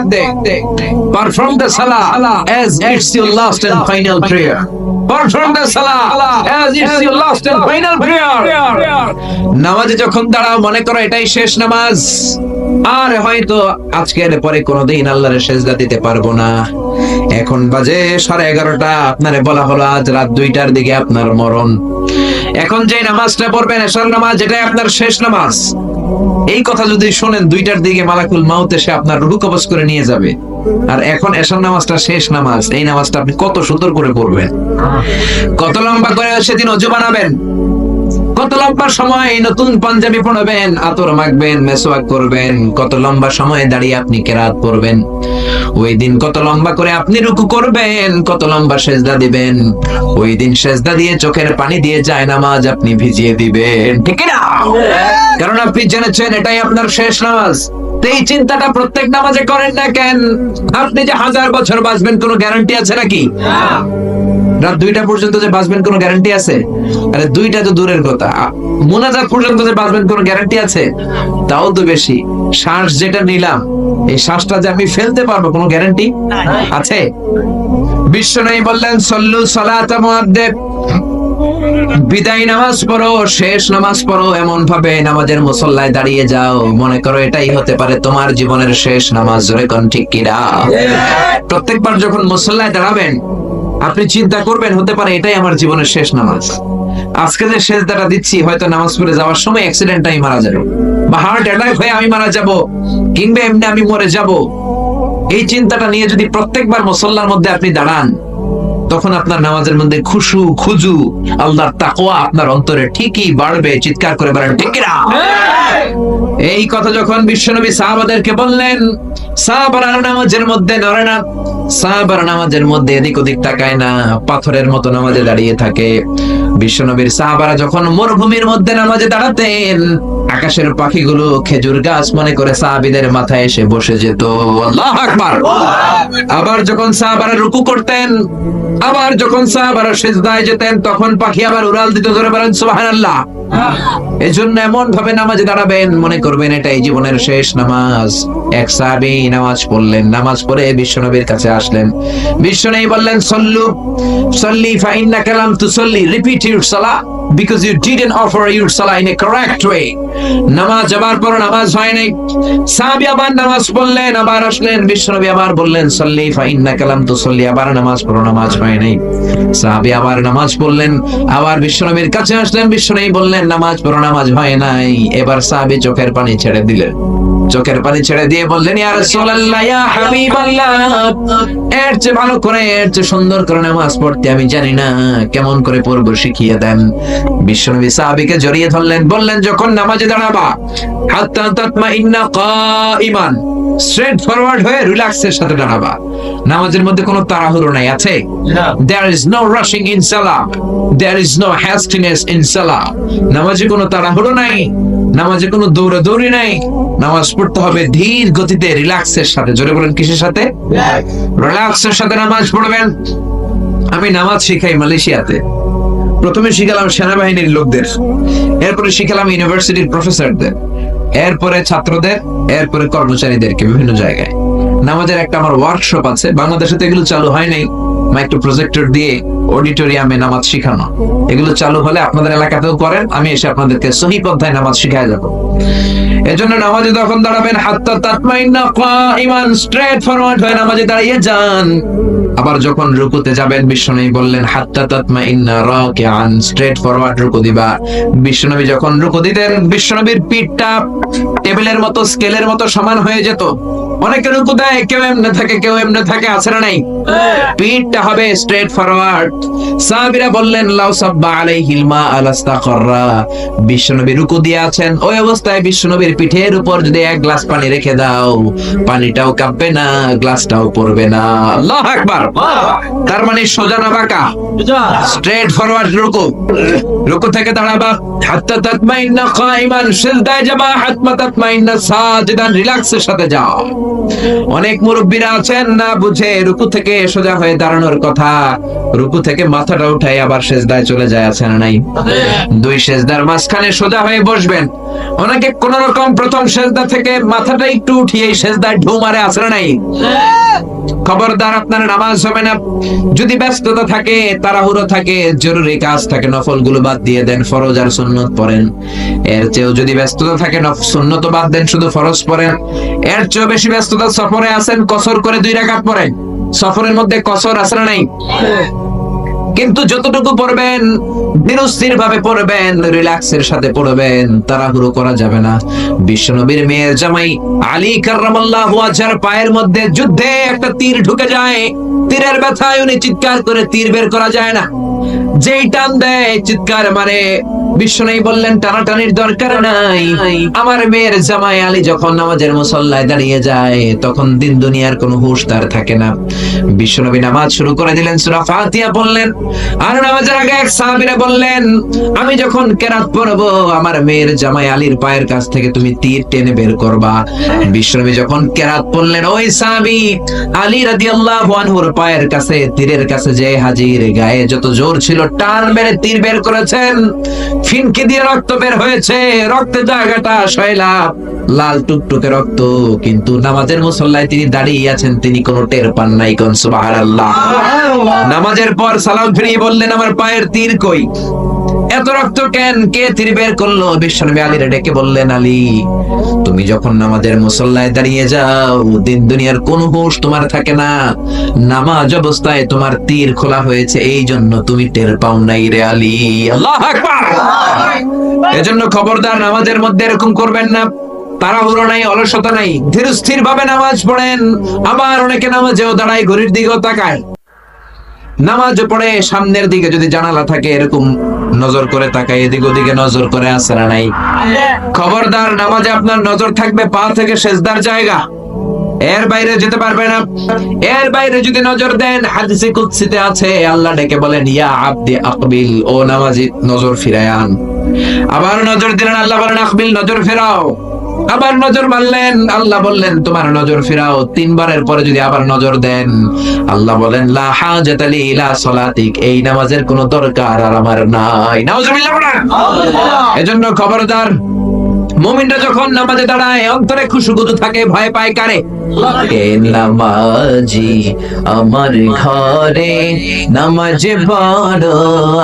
perform the salah as it's your last and final prayer. Perform the salah as it's your last and final prayer. নামাজে যখন দাঁড়াও মনে করো এটাই শেষ নামাজ, আর হয়তো আজকের পরে কোনোদিন আল্লাহর সেজদা দিতে পারবো না। এখন বাজে 11:30, আপনারে বলা হলো আজ রাত 2টার দিকে আপনার মরণ। এখন যে নামাজটা পড়বেন এশার নামাজ, এটাই আপনার শেষ নামাজ। এই কথা যদি শোনেন 2টার দিকে মালাকুল মাউত এসে আপনার রূহ কবজ করে নিয়ে যাবে, আর এখন এশার নামাজটা শেষ নামাজ, এই নামাজটা আপনি কত সুন্দর করে পড়বেন, কত লম্বা করে সেদিন ওযু বানাবেন, কত লম্বা সময় নতুন পাঞ্জাবি পরবেন, আতর মাখবেন, মেসওয়াক করবেন, কত লম্বা সময় দাঁড়িয়ে আপনি কেরাত পড়বেন, ওই দিন কত লম্বা করে আপনি রুকু করবেন, কত লম্বা সেজদা দিবেন, ওই দিন সেজদা দিয়ে চোখের পানি দিয়ে যায় নামাজ আপনি ভিজিয়ে দিবেন, ঠিক না? কারণ আপনি জেনেছেন এটাই আপনার শেষ নামাজ। এই চিন্তাটা প্রত্যেক নামাজে করেন না কেন? আপনি যে 1000 বছর বাঁচবেন কোনো গ্যারান্টি আছে নাকি? রাত 2টা পর্যন্ত যে বাঁচবেন কোনো গ্যারান্টি আছে? আরে 2টা তো দূরের কথা, মুনাজাত পর্যন্ত যে বাঁচবেন কোনো গ্যারান্টি আছে? তাও তো বেশি। শ্বাস যেটা নিলাম এই শ্বাসটা যে আমি ফেলতে পারবো কোনো গ্যারান্টি আছে? বিশ্বনবী বললেন সল্লু সালাতা মুআদ্দিআ, বিদায় নামাজ পড়ো, শেষ নামাজ পড়ো, এমন ভাবে নামাজের মুসল্লায় দাঁড়িয়ে যাও মনে করো এটাই হতে পারে তোমার জীবনের শেষ নামাজ। জোরে কোন ঠিক কিনা? প্রত্যেকবার যখন মুসল্লায় দাঁড়াবেন আপনি চিন্তা করবেন হতে পারে এটাই আমার জীবনের শেষ নামাজ। আজকে যে সেজদাটা দিচ্ছি হয়তো নামাজ পড়ে যাওয়ার সময় অ্যাক্সিডেন্টে আমি মারা যাব, বা হার্ট অ্যাটাক হয়ে আমি মারা যাব, কিংবা এমনি আমি মরে যাব। এই চিন্তাটা নিয়ে যদি প্রত্যেকবার মুসল্লার মধ্যে আপনি দাঁড়ান তখন আপনার নামাজের মধ্যে খুশু খুজু আল্লাহর তাকওয়া আপনার অন্তরে ঠিকই বাড়বে। চিৎকার করে বলেন ঠিক কিনা? এই কথা যখন বিশ্বনবী সাহাবাদেরকে বললেন, সাহাবারা নামাজের মধ্যে নড়ে না, সাহাবারা নামাজের মধ্যে এদিক ওদিক তাকায় না, পাথরের মতো নামাজে দাঁড়িয়ে থাকে। বিশ্বনবীর সাহাবারা যখন মরুভূমির মধ্যে নামাজে দাঁড়াতেন আকাশের পাখিগুলো খেজুর গাছ মনে করে সাহাবীদের মাথায় এসে বসে যেত। আল্লাহু আকবার। আবার যখন সাহাবারা রুকু করতেন, আবার যখন সাহাবারা সিজদায় যেতেন তখন পাখি আবার উড়াল দিত। জোরে বলেন সুবহানাল্লাহ। এজন্য এমন ভাবে নামাজে দাঁড়াবেন মনে করবেন এটাই জীবনের শেষ নামাজ। এক সাহাবী নামাজ পড়লেন, নামাজ পড়ে বিশ্বনবীর কাছে আসলেন। বিশ্বনবী বললেন সল্লু সল্লি ফা ইন্নাকা লাম তুসাল্লি, রিপিট ইউর সালাহ because you didn't offer your salah in a correct way. নামাজ আবার পড়ো, নামাজ হয় নাই। সাহাবী আবার নামাজ পড়লেন, আবার আসলেন, বিশ্বনবী আবার বললেন সল্লি ফা ইন্নাকা লাম তুসাল্লি, আবার নামাজ পড়ো, নামাজ হয় নাই। সাহাবী আবার নামাজ পড়লেন, আবার বিশ্বনবীর কাছে আসলেন, বিশ্বনবী বললেন নামাজ পড়ো, নামাজ হয় নাই। এবার সাহাবী চোখের পানি ছেড়ে দিলেন, চোখের পানি ছেড়ে দিয়ে বললেন ইয়া রাসূলুল্লাহ ইয়া হাবিবাল্লাহ, এর চেয়ে ভালো করে এর চেয়ে সুন্দর করে নামাজ পড়তে আমি জানি না, কেমন করে পড়বো শিখিয়ে দেন। বিশ্বনবী সাহাবীকে জড়িয়ে ধরলেন, বললেন যখন নামাজে দাঁড়াবা হাত্তা তাতমাইন্না কাঈমান, স্ট্রেট ফরওয়ার্ড হয়ে রিল্যাক্সের সাথে দাঁড়াবা। নামাজের মধ্যে কোনো তাড়াহুড়ো নাই, আছে? There is no rushing in salah, there is no hastiness in salah। নামাজে কোনো তাড়াহুড়ো নাই, নামাজে কোনো দৌড়াদৌড়ি নাই। নামাজ পড়তে হবে ধীর গতিতে, রিল্যাক্সের সাথে। জোরে বলেন কিসের সাথে? রিল্যাক্সের সাথে নামাজ পড়বেন। আমি নামাজ শিখাই মালয়েশিয়াতে। প্রথমে শিখালাম সেনাবাহিনীর লোকদের, এরপরে শিখালাম ইউনিভার্সিটির প্রফেসরদের, এরপরে ছাত্রদের, এরপরে কর্মচারীদেরকে বিভিন্ন জায়গায়। নামাজের একটা আমার ওয়ার্কশপ আছে, বাংলাদেশে তো এগুলো চালু হয় নাই। মাইক্রো প্রজেক্টর দিয়ে অডিটোরিয়ামে নামাজ শিখানো, এগুলো চালু হলে আপনাদের এলাকাতেও করেন, আমি এসে আপনাদেরকে সহি পন্থায় নামাজ শিখায় যাব। এজন্য নামাজে যখন দাঁড়াবেন হাত্তা তাতমাইন্না কাঈমান, স্ট্রেট ফরওয়ার্ড হয়ে নামাজে দাঁড়িয়ে যান। আবার যখন রুকুতে যাবেন বিশ্বনবী বললেন হাত্তা তাতমাইন্না রাকিআন, স্ট্রেট ফরওয়ার্ড রুকু দিবা। বিশ্বনবী যখন রুকু দিতেন বিশ্বনবীর পিঠটা টেবিলের মতো, স্কেলের মতো সমান হয়ে যেত। অনেকে রুকু দেয়, কেউ এমনে থাকে, কেউ এমনে থাকে, আছে না নাই? পিঠটা হবে স্ট্রেট ফরওয়ার্ড। সাহাবীরা বললেন লাউ সাব্বা আলাইহিল মা আলাস্তাকররা, বিশ্বনবী রুকু দিয়ে আছেন, ওই অবস্থায় বিশ্বনবীর পিঠের উপর যদি এক গ্লাস পানি রেখে দাও, পানিটাও কাঁপবে না, গ্লাসটাও পড়বে না। আল্লাহু আকবার। তার মানে সোজা না বাঁকা? স্ট্রেট ফরওয়ার্ড রুকু। রুকু থেকে দাঁড়াবা, হাত্তা তাতমাইন্না কাইমান, সিজদায় যাবা, হাত্মা তাতমাইন্না সাজিদান, রিল্যাক্সের সাথে যাও। অনেক মুরব্বীরা আছেন না বুঝে রুকু থেকে সোজা হয়ে দাঁড়ানোর কথা, রুকু থেকে মাথাটা উঠাই আবার সিজদায় চলে যায়, আছে না নাই? দুই সিজদার মাঝখানে সোজা হয়ে বসবেন। অনেকে কোন রকম প্রথম সিজদা থেকে মাথাটা একটু উঠিয়ে সিজদায় ঢু মারে, আছে না নাই? খবরদার, আপনার নামাজ হবে না। যদি ব্যস্ততা থাকে, তাড়াহুড়ো থাকে, জরুরি কাজ থাকে, নফলগুলো বাদ দিয়ে দেন, ফরজ আর সুন্নত পড়েন। এর চেয়েও যদি ব্যস্ততা থাকে, সুন্নত বাদ দেন, শুধু ফরজ পড়েন। এর চেয়েও বেশি ব্যস্ততা সফরে আছেন, কসর করে 2 রাকাত পড়েন। সফরের মধ্যে কসর আছে না নাই? কিন্তু যতটুকু পড়বেন ধীরস্থির ভাবে পড়বেন, রিল্যাক্সের সাথে পড়বেন, তাড়াহুড়ো করা যাবে না। বিশ্বনবীর মেয়ের জামাই আলী কাররামাল্লাহু ওয়াজহার পায়ের মধ্যে যুদ্ধে একটা তীর ঢুকে যায়। তীরের ব্যথায় উনি চিৎকার করে তীর বের করা যায় না, যেই টান দেয় চিৎকার মারে। বিশ্বনবী বললেন টানাটানির দরকার নাই। আমার মেয়ের জামাই আলী যখন নামাজের মুসল্লায় দাঁড়িয়ে যায়, তখন দিন দুনিয়ার কোনো হুঁশ তার থাকে না। বিশ্বনবী নামাজ শুরু করে দিলেন, সূরা ফাতিহা বললেন। আর নামাজের আগে এক সাহাবীরা বললেন, আমি যখন কেরাত পড়বো, আমার মেয়ের জামাই আলীর পায়ের কাছ থেকে তুমি তীর টেনে বের করবা। বিশ্বনবী যখন কেরাত পড়লেন, ওই সাহাবী আলী রাদিয়াল্লাহু আনহুর পায়ের কাছে তীরের কাছে যে হাজির, গায়ে যত জোর ছিল টান মেরে তীর বের করেছেন, ফিনকি দিয়ে রক্ত বের হয়েছে। রক্তের জায়গাটা সয়লাব, লাল টুকটুকে রক্ত, কিন্তু নামাজের মুসল্লায় তিনি দাঁড়িয়ে আছেন, তিনি কোনো টের পান নাই। কোন সুবহানাল্লাহ। নামাজের পর সালাম ফিরিয়ে বললেন, আমার পায়ের তীর কই? এত রক্ত কেন? কে তীর বের করলো? বিশ্বনবী আলীরে ডেকে বললেন, আলী, তুমি যখন নামাজের মুসল্লায় দাঁড়িয়ে যাও, দিন দুনিয়ার কোন হুঁশ তোমার থাকে না। নামাজ অবস্থায় তোমার তীর খোলা হয়েছে, এই জন্য তুমি টের পাও নাই রে আলী। আল্লাহু আকবার। এজন্য খবরদার, নামাজের মধ্যে এরকম করবেন না। তাড়াহুড়ো নাই, অলসতা নাই, ধীরস্থির ভাবে নামাজ পড়েন। আবার অনেকে নামাজেও দাঁড়ায়, ঘড়ির দিকেও তাকায়। নামাজ পড়ে সামনের দিকে যদি জানালা থাকে, এরকম নজর করে তাকায়, এদিক ওদিকে নজর করে, আছে না নাই? খবরদার, নামাজে আপনার নজর থাকবে পা থেকে সিজদার জায়গা, এর বাইরে যেতে পারবে না। এর বাইরে যদি নজর দেন, হাদিসে কুদসিতে আছে, আল্লাহ ডেকে বলেন, ইয়া আবদি আকবিল, ও নামাজি নজর ফিরায়ান। আবার নজর দিলেন, আল্লাহ বলেন আকবিল, নজর ফেরাও। আবার নজর মারলেন, আল্লাহ বললেন তোমার নজর ফিরাও। 3 বারের পরে যদি আবার নজর দেন, আল্লাহ বলেন লা হাজাতা লি ইলা সালাতিক, এই নামাজের কোনো দরকার আর আমার নাই। নাউজুবিল্লাহ। এজন্য খবরদার, মুমিনরা যখন নামাজে দাঁড়ায়, অন্তরে খুশুগুদু থাকে, ভয় পায় কারে? কে নামাজি আমার ঘরে নামাজে পড়ো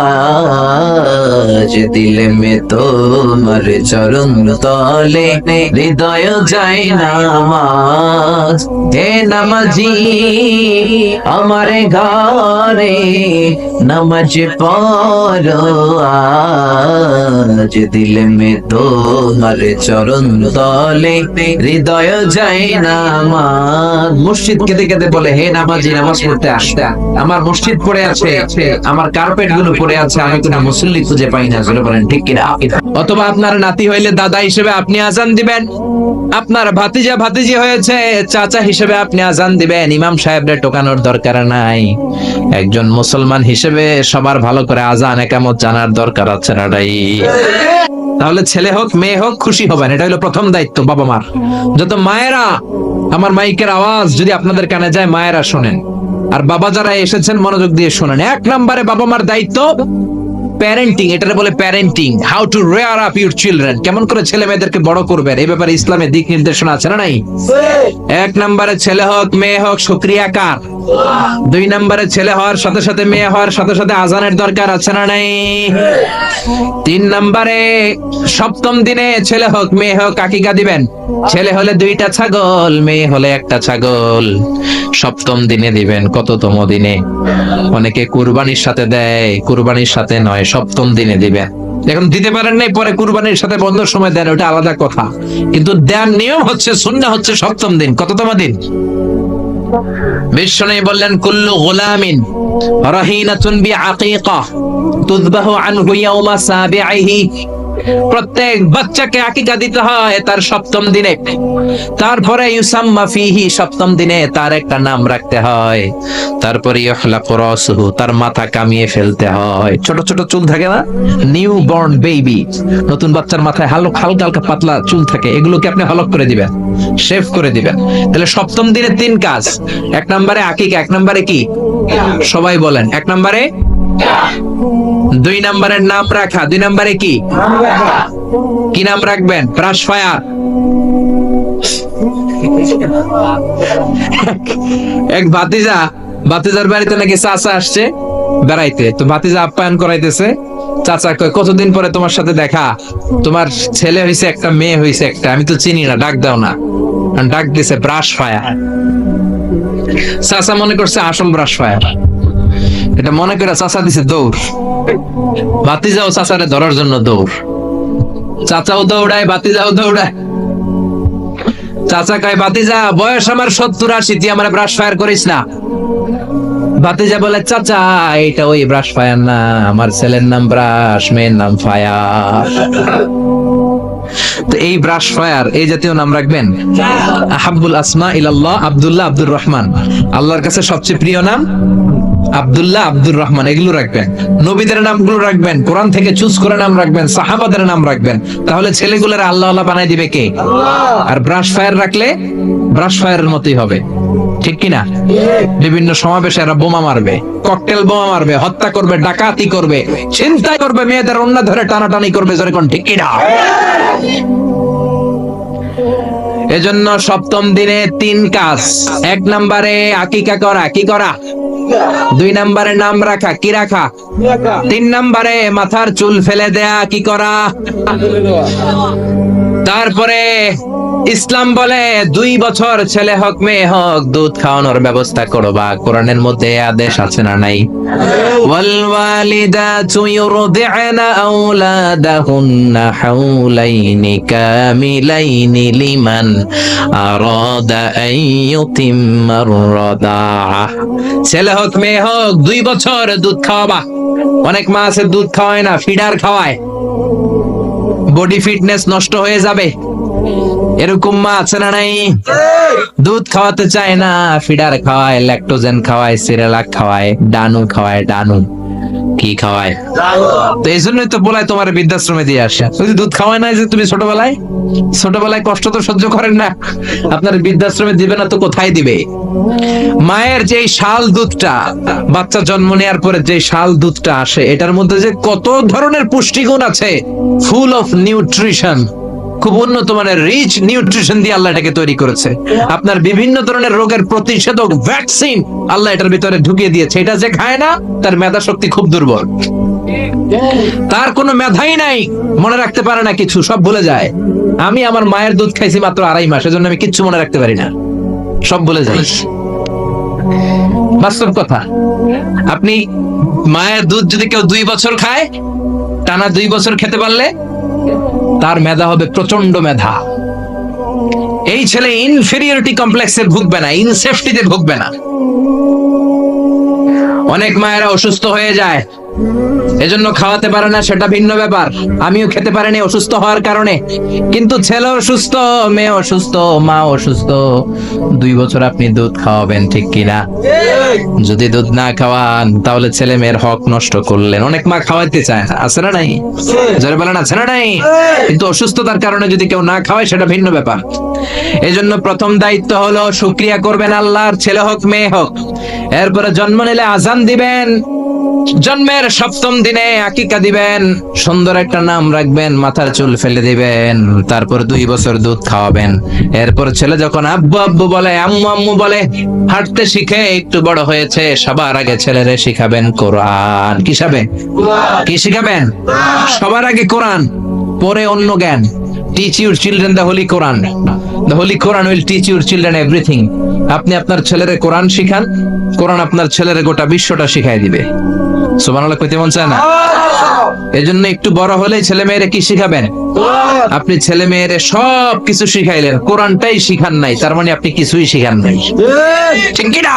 আজ, দিলে মে তোমার চরণ তলে হৃদয় যায় নামাজ। হে নামাজি আমার ঘরে নামাজে পড়ো আজ, দিলে মে তোমার চরণ তলে হৃদয় যায় নামাজ। মসজিদ কেঁদে কেঁদে বলে, হে নামাজি, নামাজ পড়তে আসতে। আমার মসজিদ পড়ে আছে, আমার কার্পেট গুলো পড়ে আছে, আমি কোনো মুসল্লি খুঁজে পাই না। বলেন ঠিক কিনা? অথবা আপনার নাতি হইলে দাদা হিসেবে আপনি আজান দিবেন, আপনার ভাতিজা ভাতিজি হয়েছে চাচা হিসেবে আপনি আজান দিবেন। ইমাম সাহেবরে টোকানোর দরকার নাই। একজন মুসলমান হিসেবে সবার ভালো করে আজান একামত জানার দরকার আছে না? তাহলে ছেলে হোক মেয়ে হোক খুশি হবেন, এটা হলো প্রথম দায়িত্ব বাবা মার। যত মায়েরা, আমার মাইকের আওয়াজ যদি আপনাদের কানে যায়, মায়েরা শোনেন, আর বাবা যারা এসেছেন মনোযোগ দিয়ে শোনেন। 1 নম্বরে বাবা মার দায়িত্ব প্যারেন্টিং, এটারে বলে parenting, how to rare up your children, কেমন করে ছেলে মেয়েদেরকে বড় করবেন, এই ব্যাপারে ইসলামে দিক নির্দেশনা আছে না নাই? 1 নম্বরে ছেলে হোক মেয়ে হোক শুকরিয়া কার? 2 নম্বরে ছেলে হওয়ার সাথে সাথে মেয়ে হওয়ার সাথে সাথে আজানের দরকার আছে না নাই? 3 নম্বরে সপ্তম দিনে ছেলে হোক মেয়ে হোক আকিকা দিবেন। ছেলে হলে 2টা ছাগল, মেয়ে হলে 1টা ছাগল। সপ্তম দিনে দিবেন। কততম দিনে? অনেকে কুরবানির সাথে দেয়, কুরবানির সাথে নয়, সপ্তম দিনে দিবেন। এখন দিতে পারেন নাই, পরে কুরবানির সাথে বন্ধর সময় দেন, ওটা আলাদা কথা, কিন্তু দেন নিয়ম হচ্ছে, সুন্নাহ হচ্ছে সপ্তম দিন। কততম দিন? বিষ্ণু বললেন কুল্লু গুলামিন রাহিনাতুন বিআকিকা তুযবাহু আনহু ইয়াওমা সাবিহি, প্রত্যেক বাচ্চাকে আকিকা দিতে হয় তার সপ্তম দিনে, তারপরে ইউসাম্মা ফিহি, সপ্তম দিনে তার একটা নাম রাখতে হয়, তারপরে ইহলাকু রাসুহু, তার মাথা কামিয়ে ফেলতে হয়। ছোট ছোট চুল থাকে না, নিউ বর্ন বেবি, নতুন বাচ্চার মাথায় হালকা হালকা পাতলা চুল থাকে, এগুলোকে আপনি হলক করে দিবেন, শেভ করে দিবেন। তাহলে সপ্তম দিনে 3 কাজ। 1 নম্বরে আকিকা, 1 নম্বরে কি সবাই বলেন, 1 নম্বরে 2 নম্বরের নাম রাখা, 2 নম্বরে কি কি নাম রাখবেন? Brush fire. এক ভাতিজার বাড়িতে নাকি চাচা আসছে বেড়াইতে, তো ভাতিজা আপ্যায়ন করাইতেছে। চাচা কয় কতদিন পরে তোমার সাথে দেখা, তোমার ছেলে হইছে একটা, মেয়ে হইছে একটা, আমি তো চিনি না, ডাক দাও না। ডাক দিছে ব্রাশ ফায়ার। চাচা মনে করছে আসল ব্রাশ ফায়ার, এটা মনে করে চাচা দিছে দৌড়। ভাতিজাও চাচারে ধরার জন্য দৌড়, চাচাও দৌড়ায় ভাতিজাও দৌড়ায়। চাচা কয় ভাতিজা বয়স আমার 70-80, তুই আমার ব্রাশ ফায়ার করিস না। ভাতিজা বলে চাচা এটা ওই ব্রাশ ফায়ার না, আমার ছেলের নাম ব্রাশ, মেয়ের নাম ফায়ার। তো এই ব্রাশ ফায়ার এই জাতীয় নাম রাখবেন। আহাব্বুল আসমা ইলাল্লাহ আব্দুল্লাহ আব্দুর রহমান, আল্লাহর কাছে সবচেয়ে প্রিয় নাম আব্দুল্লাহ আব্দুর রহমান, এগুলো রাখবেন। নবীদের নামগুলো রাখবেন, কোরআন থেকে চুজ করে নাম রাখবেন, সাহাবাদের নাম রাখবেন। তাহলে ছেলেগুলোর আল্লাহ আল্লাহ বানাই দিবে কে? আর ব্রাশ ফায়ার রাখলে ব্রাশ ফায়ারের মতোই হবে, ঠিক কিনা? বিভিন্ন সমাবেশে এরা বোমা মারবে, ককটেল বোমা মারবে, হত্যা করবে, ডাকাতি করবে, ছিনতাই করবে, মেয়েদের অন্য ধরে টানাটানি করবে, জোরে কোন ঠিক কিনা? এজন্য সপ্তম দিনে 3 কাজ। 1 নম্বরে আকিকা করা, কি করা? 2 নম্বরে নাম রাখা, কি রাখা? 3 নম্বরে মাথার চুল ফেলে দেয়া, কি করা? তারপরে ইসলাম বলে 2 বছর ছেলে হোক মেয়ে হোক দুধ খাওয়ানোর ব্যবস্থা করবা। কোরআনের মধ্যে আদেশ আছে না নাই? ওয়াল ওয়ালিদাতু ইউরদি'না আওলাদাহুন্না হাওলাইনি কামিলাইনি লিমান আরাদা আন ইউতিম্মার রাদাআ। ছেলে হোক মেয়ে হোক 2 বছর দুধ খাওয়াবা। অনেক মা আছে দুধ খাওয়ায় না, ফিডার খাওয়ায়, বডি ফিটনেস নষ্ট হয়ে যাবে, এরকম মা আছে না নাই? দুধ খাওয়াতে চায় না, ফিডার খাওয়ায়, ল্যাকটোজেন খাওয়ায়, সিরিয়ালাক খাওয়ায়, ডানু খাওয়ায়, ডানু কি খাওয়ায়। তো এই জন্যই তো বলায় তোমার বৃদ্ধাশ্রমে দিয়ে আসে। যদি দুধ খাওয়ায় না, যে তুমি ছোটবেলায় কষ্ট তো সহ্য করেন না, আপনার বৃদ্ধাশ্রমে দিবে না তো কোথায় দিবে? মায়ের যে শাল দুধটা, বাচ্চা জন্ম নেওয়ার পরে যে শাল দুধটা আসে, এটার মধ্যে যে কত ধরনের পুষ্টিগুণ আছে, ফুল অফ নিউট্রিশন, খুব উন্নত মানের রিচ নিউট্রিশন দিয়ে আল্লাহ এটাকে তৈরি করেছে। আপনার বিভিন্ন ধরনের রোগের প্রতিষেধক ভ্যাকসিন আল্লাহ এটার ভিতরে ঢুকিয়ে দিয়েছে। এটা যে খায় না, তার মেধা শক্তি খুব দুর্বল, তার কোনো মেধাই নাই, মনে রাখতে পারে না কিছু, সব ভুলে যায়। আমি আমার মায়ের দুধ খাইছি মাত্র 2.5 মাস, এজন্য আমি কিচ্ছু মনে রাখতে পারি না, সব ভুলে যাই। বাস্তব কথা। আপনি মায়ের দুধ যদি কেউ 2 বছর খায়, টানা 2 বছর খেতে পারলে তার মেধা হবে প্রচন্ড মেধা। এই ছেলে ইনফেরিয়রিটি কমপ্লেক্সে ভুগবে না, ইনসেফটিতে ভুগবে না। অনেক মায়েরা অসুস্থ হয়ে যায়, এজন্য খাওয়াতে পারে না, সেটা ভিন্ন ব্যাপার। আমিও খেতে পারিনি অসুস্থ হওয়ার কারণে, কিন্তু ছেলে অসুস্থ, মেয়ে অসুস্থ, মা অসুস্থ, 2 বছর আপনি দুধ খাওয়াবেন, ঠিক কিনা? যদি দুধ না খাওয়ান তাহলে ছেলে মেয়ের হক নষ্ট করলেন। অনেক মা খাওয়াইতে চায় না, আছে না নাই? যারা বলেন আছে না নাই? কিন্তু অসুস্থতার কারণে যদি কেউ না খাওয়ায় সেটা ভিন্ন ব্যাপার। এই জন্য প্রথম দায়িত্ব হলো শুকরিয়া করবেন আল্লাহর, ছেলে হোক মেয়ে হোক। এরপরে জন্ম নিলে আজান দিবেন, জন্মের 7ম দিনে আকিকা দিবেন, সুন্দর একটা নাম রাখবেন, মাথার চুল ফেলে দিবেন, তারপর 2 বছর দুধ খাওয়াবেন। এরপর ছেলে যখন আব্বু আব্বু বলে, আম্মু আম্মু বলে, হাঁটতে শিখে একটু বড় হয়েছে, সবার আগে ছেলেরে শিখাবেন কোরআন। কি শিখাবেন? সবার আগে কোরআন, পরে অন্য জ্ঞান। Teach your children the Holi Quran. The Holi Quran will teach your children everything. আপনি আপনার ছেলেরে কোরআন শিখান, কোরআন আপনার ছেলেরে গোটা বিশ্বটা শিখাই দিবে। সুবহানাল্লাহ কইতে মন চায় না? এজন্য একটু বড় হলেই ছেলে মেয়েরা কি শিখাবেন? আপনি ছেলে মেয়েরে সব কিছু শিখাইলেন, কোরআনটাই শিখান নাই, তার মানে আপনি কিছুই শিখান নাই। ঠিক কি না?